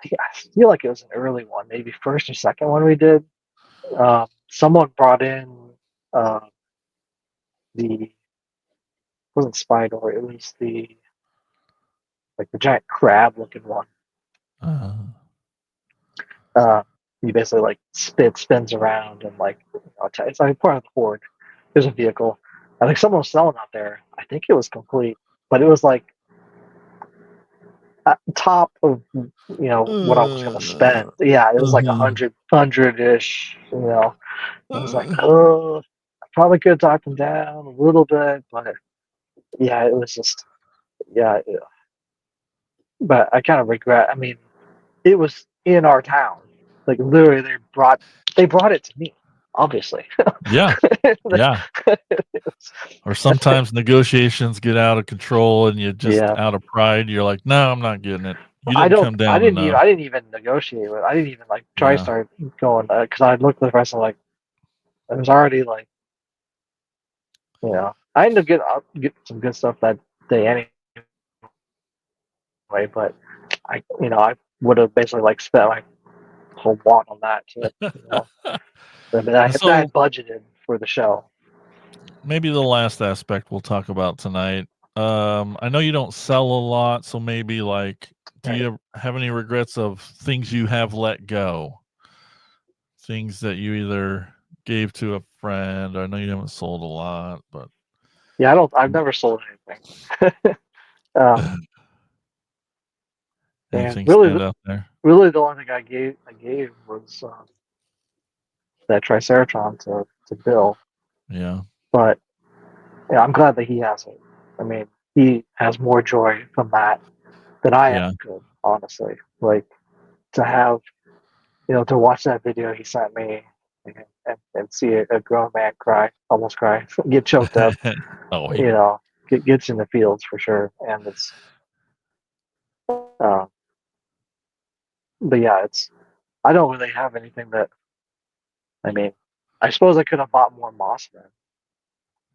I feel like it was an early one, maybe first or second one we did. Someone brought in the, wasn't Spider, it was the giant crab looking one. He basically like spins around and it's like part of the horde. There's a vehicle. I think someone was selling out there. I think it was complete, but it was like at the top of what I was gonna spend. Yeah, it was like 100-ish. I was like, oh, I probably could have talked him down a little bit, but yeah, it was just yeah. But I kind of regret. I mean, it was in our town. Like literally, they brought it to me. Obviously. Yeah. Or sometimes negotiations get out of control, and you just out of pride, you're like, "No, I'm not getting it." You didn't come down. I didn't even negotiate with. I didn't even try to start going, because I looked at the price and it was already I ended up getting some good stuff that day anyway. But I would have basically spent my whole wad on that. But I had budgeted for the show. Maybe the last aspect we'll talk about tonight. I know you don't sell a lot, so maybe do you have any regrets of things you have let go? Things that you either gave to a friend. I know you haven't sold a lot, but yeah, I've never sold anything. anything and really, stand out there? really, the only thing I gave was that Triceratron to Bill. Yeah. But yeah, I'm glad that he has it. I mean, he has more joy from that than I ever could, honestly. To have, to watch that video he sent me and see a grown man almost cry, get choked up, Oh, yeah. Gets in the fields for sure. And it's, but yeah, I don't really have anything that, I mean, I suppose I could have bought more Mossmen.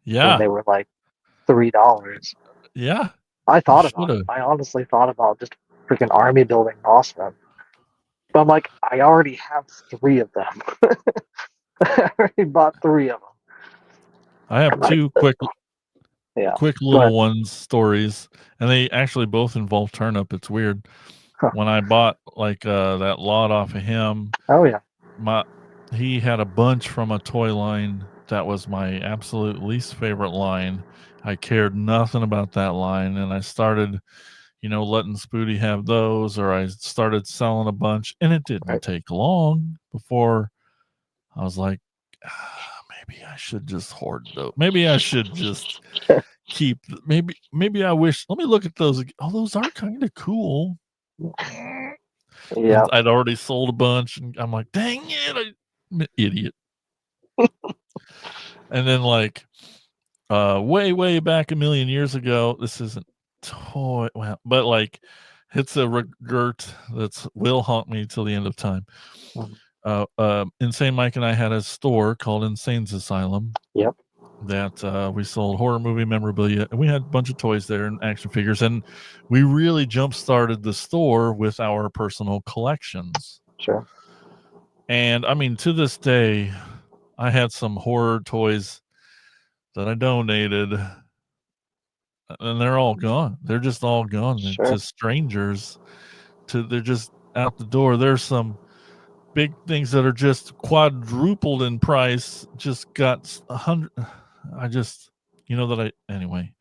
Yeah. When they were like $3. Yeah. I thought about it. I honestly thought about just freaking army building Mossmen. But I'm like, I already have 3 of them. I already bought 3 of them. I have 2 quick little stories, and they actually both involve turnip. It's weird. When I bought that lot off of him, he had a bunch from a toy line that was my absolute least favorite line. I cared nothing about that line, and I started, letting Spooty have those, or I started selling a bunch, and it didn't take long before I was like, maybe I should just hoard those. Maybe I should just keep. Maybe I wish. Let me look at those. Oh, those are kind of cool. Yeah, and I'd already sold a bunch, and I'm like, dang it, I'm an idiot. And then way back a million years ago, this isn't toy, but it's a Regert that's will haunt me till the end of time. Insane Mike and I had a store called Insane's Asylum. Yep. That we sold horror movie memorabilia, and we had a bunch of toys there and action figures, and we really jump-started the store with our personal collections. Sure. And I mean, to this day, I had some horror toys that I donated, and they're all gone. They're just all gone. Sure. To strangers. They're just out the door. There's some big things that are just quadrupled in price just got 100. I just, anyway.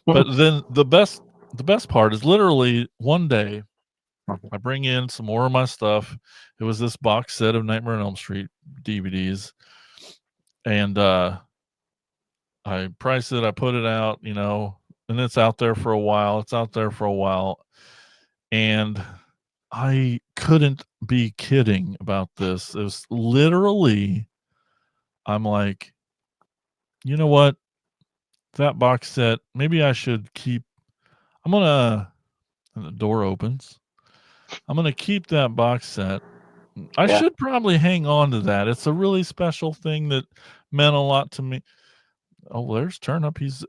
But then the best part is literally one day I bring in some more of my stuff. It was this box set of Nightmare on Elm Street DVDs, and I price it. I put it out, and it's out there for a while. And I couldn't be kidding about this. It was literally, I'm like, you know what? That box set, maybe I should keep. And the door opens. I'm going to keep that box set. I should probably hang on to that. It's a really special thing that meant a lot to me. Oh, there's Turnip. He's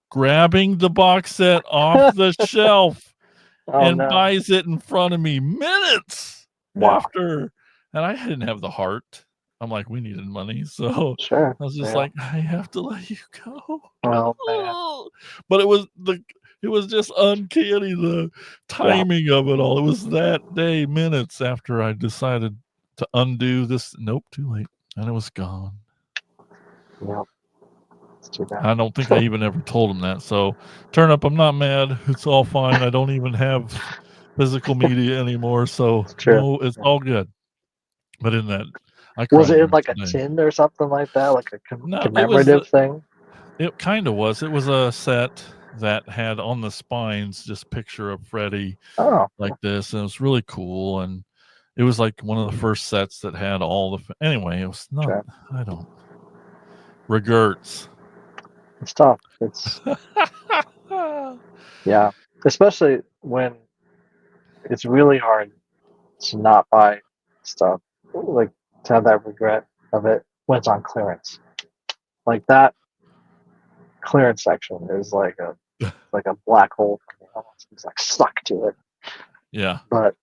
grabbing the box set off the shelf and buys it in front of me minutes after. And I didn't have the heart. I'm like, we needed money. So I was just like, I have to let you go. Oh, man. But it was just uncanny, the timing of it all. It was that day, minutes after I decided to undo this. Nope, too late. And it was gone. Yeah. It's too bad. I don't think I even ever told him that. So, Turnip, I'm not mad. It's all fine. I don't even have physical media anymore. So, no, it's all good. But in that, was it in like a tin or something like that? Like a commemorative thing? It kind of was. It was a set that had on the spines just picture of Freddy like this, and it was really cool. And it was like one of the first sets that had all the. Anyway, it was not. I don't. Regerts. It's tough. It's yeah, especially when it's really hard to not buy stuff, like to have that regret of it when it's on clearance. Like that clearance section is like a black hole for me. Almost, it's like stuck to it. Yeah, but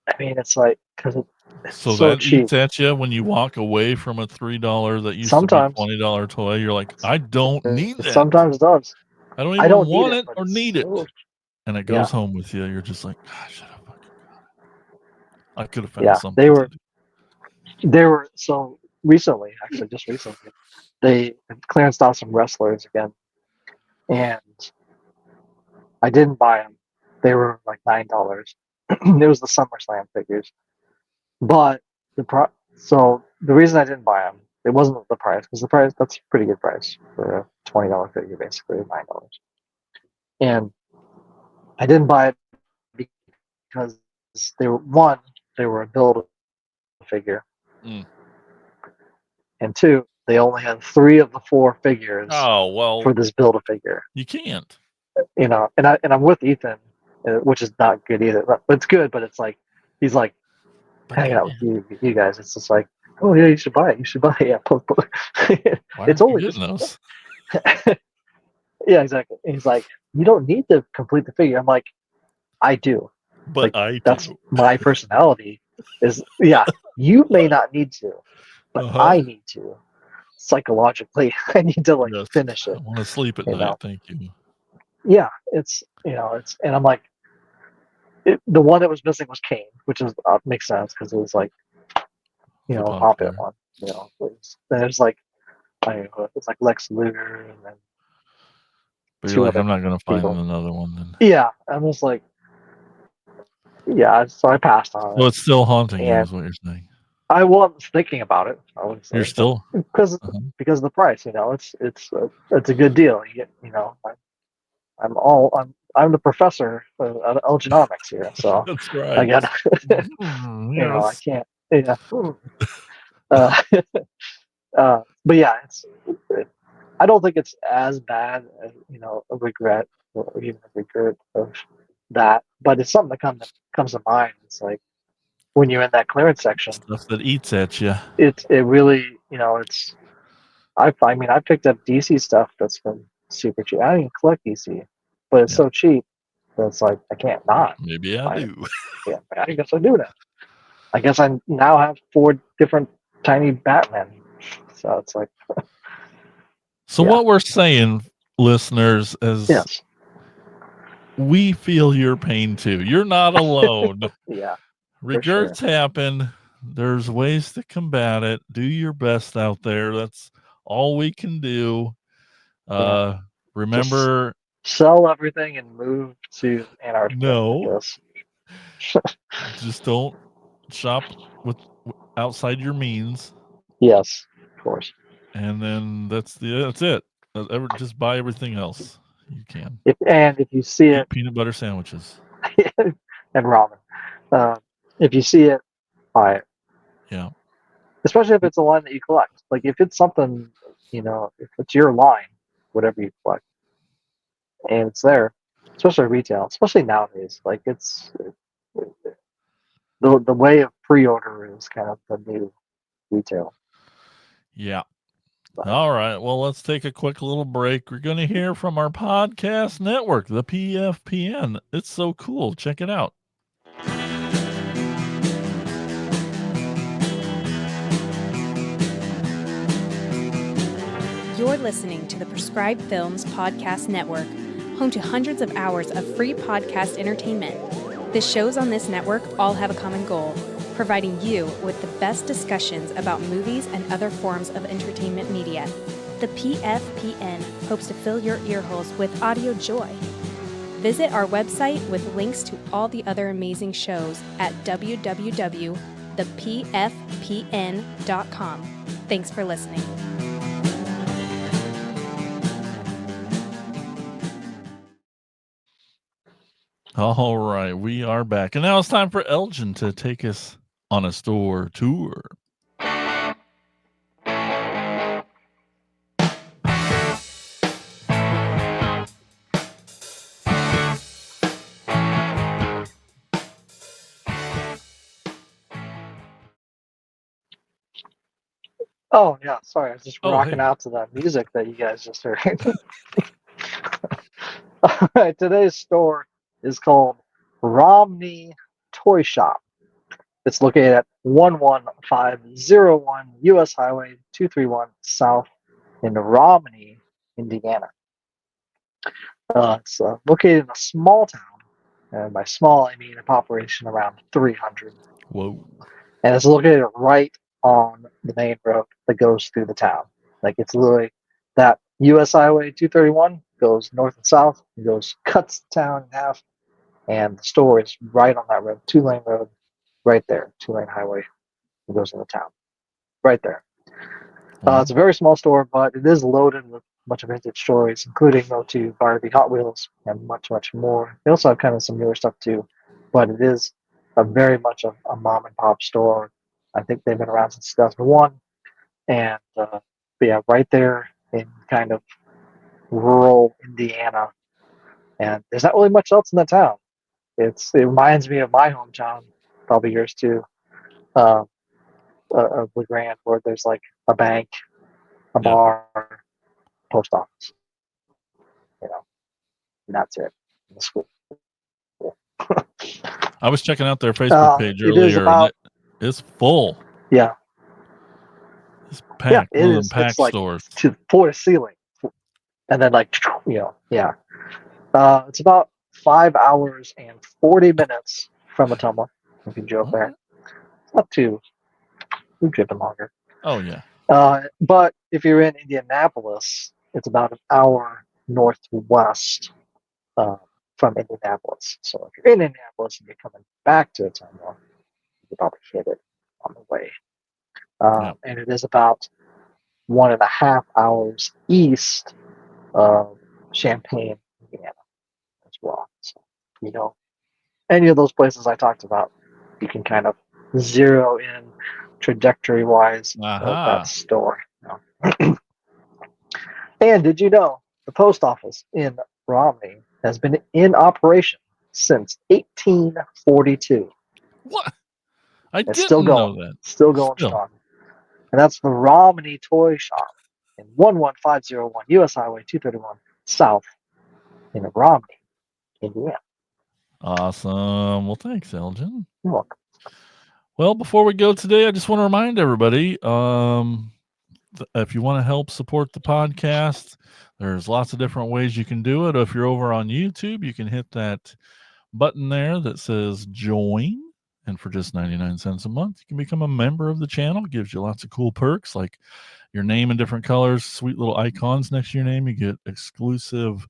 I mean, it's like because it's so that cheap. Eats at you when you walk away from a $3 that used to be $20 toy. You're like, I don't need that. Sometimes it does. I don't even want it or need it. And it goes home with you. You're just like, gosh, I could have found something. They were so recently, actually, just recently, they clearanced out some wrestlers again, and I didn't buy them. They were like $9. It was the SummerSlam figures, but so the reason I didn't buy them, it wasn't the price, because the price, that's a pretty good price for a $20 figure, basically $9. And I didn't buy it because they were a build figure, and two, they only had 3 of the 4 figures. Oh well, for this build a figure, you can't. And I'm with Ethan, which is not good either. But it's good, but it's like he's like hanging out with you guys. It's just like, oh yeah, you should buy it. You should buy it. Yeah, it's only just those. Yeah, exactly. And he's like, you don't need to complete the figure. I'm like, I do. But that's my personality. You may not need to, but I need to. Psychologically, I need to finish it. I want to sleep at night. Thank you. Yeah, it's and I'm like, the one that was missing was Kane, which is makes sense because it was like, popular one. There's like, I don't know, it's like Lex Luger and then. But you're like, I'm not gonna find another one then. Yeah, I was like, so I passed on it. So it's still haunting you, is what you're saying. I was thinking about it. You're still because of the price. It's a good deal. I'm the professor of economics here, so that's right. I got I can't. Yeah. But yeah, I don't think it's as bad as a regret or even a regret of that, but it's something that comes to mind. It's like when you're in that clearance section, stuff that eats at you. It really it's. I picked up DC stuff that's been super cheap. I don't even collect DC, but it's so cheap that it's like I can't not. Maybe I do. Yeah, I guess I do now. I guess I now have 4 different tiny Batman. So it's like. So what we're saying, listeners, is we feel your pain too. You're not alone. Yeah. Regerts happen. There's ways to combat it. Do your best out there. That's all we can do. Remember, sell everything and move to Antarctica. no, I guess. just don't shop with outside your means. Yes, of course. And then that's it. Just buy everything else you can. If you see Eat it, peanut butter sandwiches. and ramen. If you see it, buy it. Yeah. Especially if it's a line that you collect. Like if it's something, if it's your line, whatever you collect, and it's there, especially retail, especially nowadays. Like it's the way of pre-order is kind of the new retail. Yeah. All right. Well, let's take a quick little break. We're going to hear from our podcast network, the PFPN. It's so cool. Check it out. You're listening to the Prescribed Films Podcast Network, home to hundreds of hours of free podcast entertainment. The shows on this network all have a common goal, providing you with the best discussions about movies and other forms of entertainment media. The PFPN hopes to fill your earholes with audio joy. Visit our website with links to all the other amazing shows at www.thepfpn.com. Thanks for listening. All right, we are back. And now it's time for Elgin to take us on a store tour. Oh yeah, sorry, I was just rocking hey. out to that music that you guys just heard. All right, today's store is called Romney Toy Shop. It's located at 11501 US Highway 231 South in Romney, Indiana. It's located in a small town, and by small I mean a population around 300. Whoa. And it's located right on the main road that goes through the town. Like it's literally that US Highway 231 goes north and south, cuts the town in half, and the store is right on that road, 2-lane road, right there, 2-lane highway that goes into town, right there. It's a very small store, but it is loaded with a bunch of vintage toys, including O2, Barbie, Hot Wheels, and much, much more. They also have kind of some newer stuff too, but it is very much a mom and pop store. I think they've been around since 2001, and but yeah, right there in kind of rural Indiana, and there's not really much else in the town. It reminds me of my hometown, probably yours too, of LeGrand, where there's like a bank, a bar, post office, and that's it. The school. I was checking out their Facebook page earlier, and it's full. Yeah. It's packed. Yeah, One of them packed it's like stores. to floor to ceiling, and then yeah. It's about 5 hours and 40 minutes from Ottumwa. If you drove there, it's not too. We've driven longer. Oh yeah. But if you're in Indianapolis, it's about an hour northwest from Indianapolis. So if you're in Indianapolis and you're coming back to Ottumwa, you could probably hit it on the way. And it is about 1.5 hours east of Champaign, Indiana, as well. So, any of those places I talked about, you can kind of zero in trajectory-wise of that store. And did you know the post office in Romney has been in operation since 1842? What? It's didn't still going, know that. Still going strong. And that's the Romney Toy Shop in 11501 US Highway 231 South in Romney, Indiana. Awesome. Well, thanks, Elgin. You're welcome. Well, before we go today, I just want to remind everybody, if you want to help support the podcast, there's lots of different ways you can do it. If you're over on YouTube, you can hit that button there that says join, And for just 99 cents a month, you can become a member of the channel. It gives you lots of cool perks like your name in different colors, sweet little icons next to your name. You get exclusive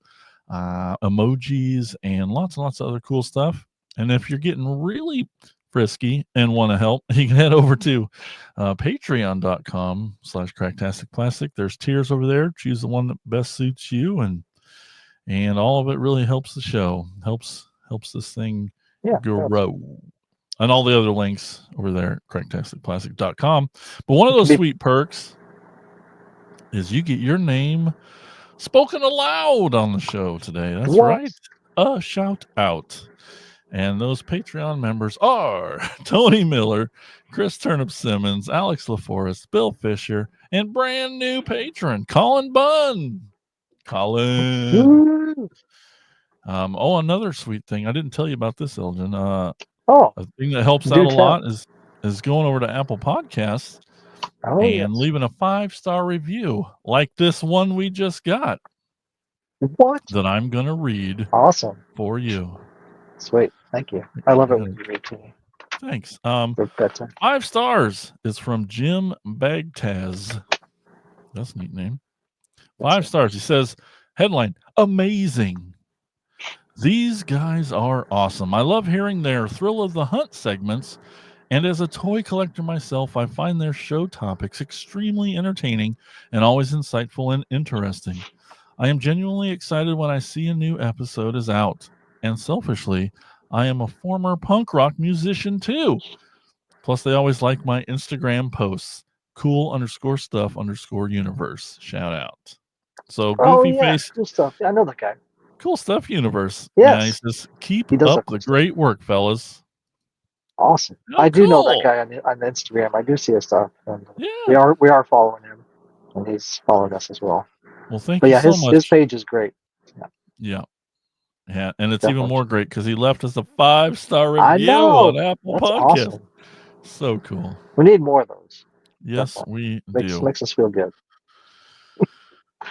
emojis and lots of other cool stuff. And if you're getting really frisky and want to help, you can head over to patreon.com/cracktasticplastic. There's tiers over there. Choose the one that best suits you, and all of it really helps the show, helps this thing grow. And all the other links over there at cracktasticplastic.com. But one of those sweet perks is you get your name spoken aloud on the show today. That's right. A shout out. And those Patreon members are Tony Miller, Chris Turnip Simmons, Alex LaForest, Bill Fisher, and brand new patron, Colin Bunn. Colin. Another sweet thing. I didn't tell you about this, Elgin. A thing that helps out a lot is going over to Apple Podcasts and leaving a 5-star review like this one we just got. That I'm going to read for you. Sweet. Thank you. I love it when you read to me. Thanks. 5 stars is from Jim Bagtaz. That's a neat name. 5 stars. He says, headline, amazing. These guys are awesome. I love hearing their Thrill of the Hunt segments, and as a toy collector myself, I find their show topics extremely entertaining and always insightful and interesting. I am genuinely excited when I see a new episode is out, and selfishly, I am a former punk rock musician too. Plus, they always like my Instagram posts, cool_stuff_universe. Shout out. So, Goofy Face. Cool stuff. I know that guy. Cool Stuff Universe. Yes. Yeah, he says, keep up the great work, fellas. Awesome. Oh, I do know that guy on Instagram. I do see his stuff. And we are following him, and he's following us as well. Well, thank you so much. His page is great. Yeah. And it's even more great because he left us a 5-star review on Apple Podcasts. Awesome. So cool. We need more of those. Yes, we do. Makes us feel good.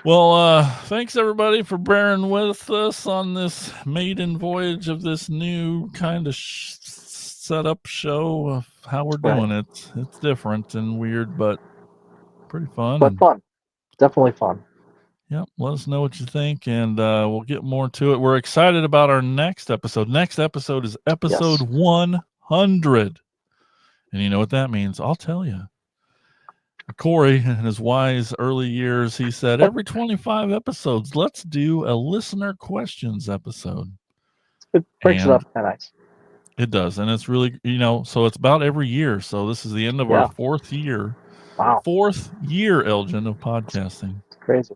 Well, thanks everybody for bearing with us on this maiden voyage of this new kind of setup show of how we're doing it. It's different and weird, but pretty fun. But fun. Definitely fun. Yep. Let us know what you think, and we'll get more to it. We're excited about our next episode. Next episode is episode 100. And you know what that means? I'll tell you. Corey, in his wise early years, he said, every 25 episodes, let's do a listener questions episode. It breaks it up nice. It does. And it's really, so it's about every year. So this is the end of our 4th year. Wow. 4th year, Elgin, of podcasting. It's crazy.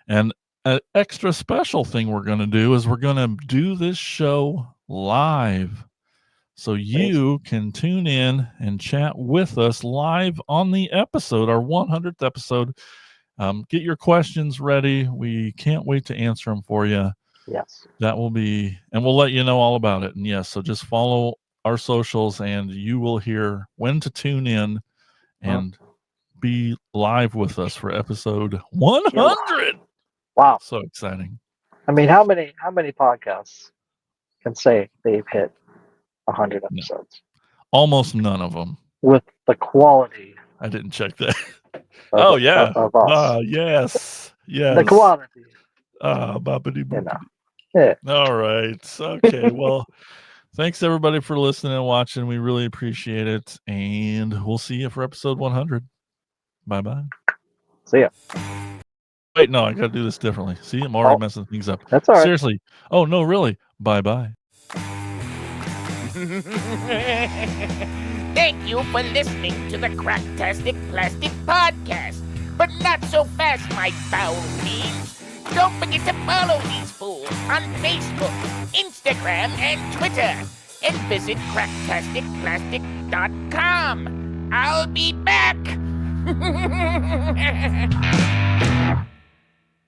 And an extra special thing we're going to do is we're going to do this show live. So you can tune in and chat with us live on the episode, our 100th episode. Get your questions ready. We can't wait to answer them for you. Yes. That will be, and we'll let you know all about it. And yes, so just follow our socials and you will hear when to tune in and be live with us for episode 100. Wow. So exciting. I mean, how many podcasts can say they've hit 100 episodes? Almost none of them. With the quality. I didn't check that. Of Yes. us. Yes. The quality. Boppity boopity. All right. Okay. Well, thanks everybody for listening and watching. We really appreciate it. And we'll see you for episode 100. Bye-bye. See ya. Wait, no, I got to do this differently. See, I'm already messing things up. That's all right. Seriously. Oh, no, really. Bye-bye. Thank you for listening to the Cracktastic Plastic Podcast. But not so fast, my foul fiends. Don't forget to follow these fools on Facebook, Instagram, and Twitter. And visit cracktasticplastic.com. I'll be back.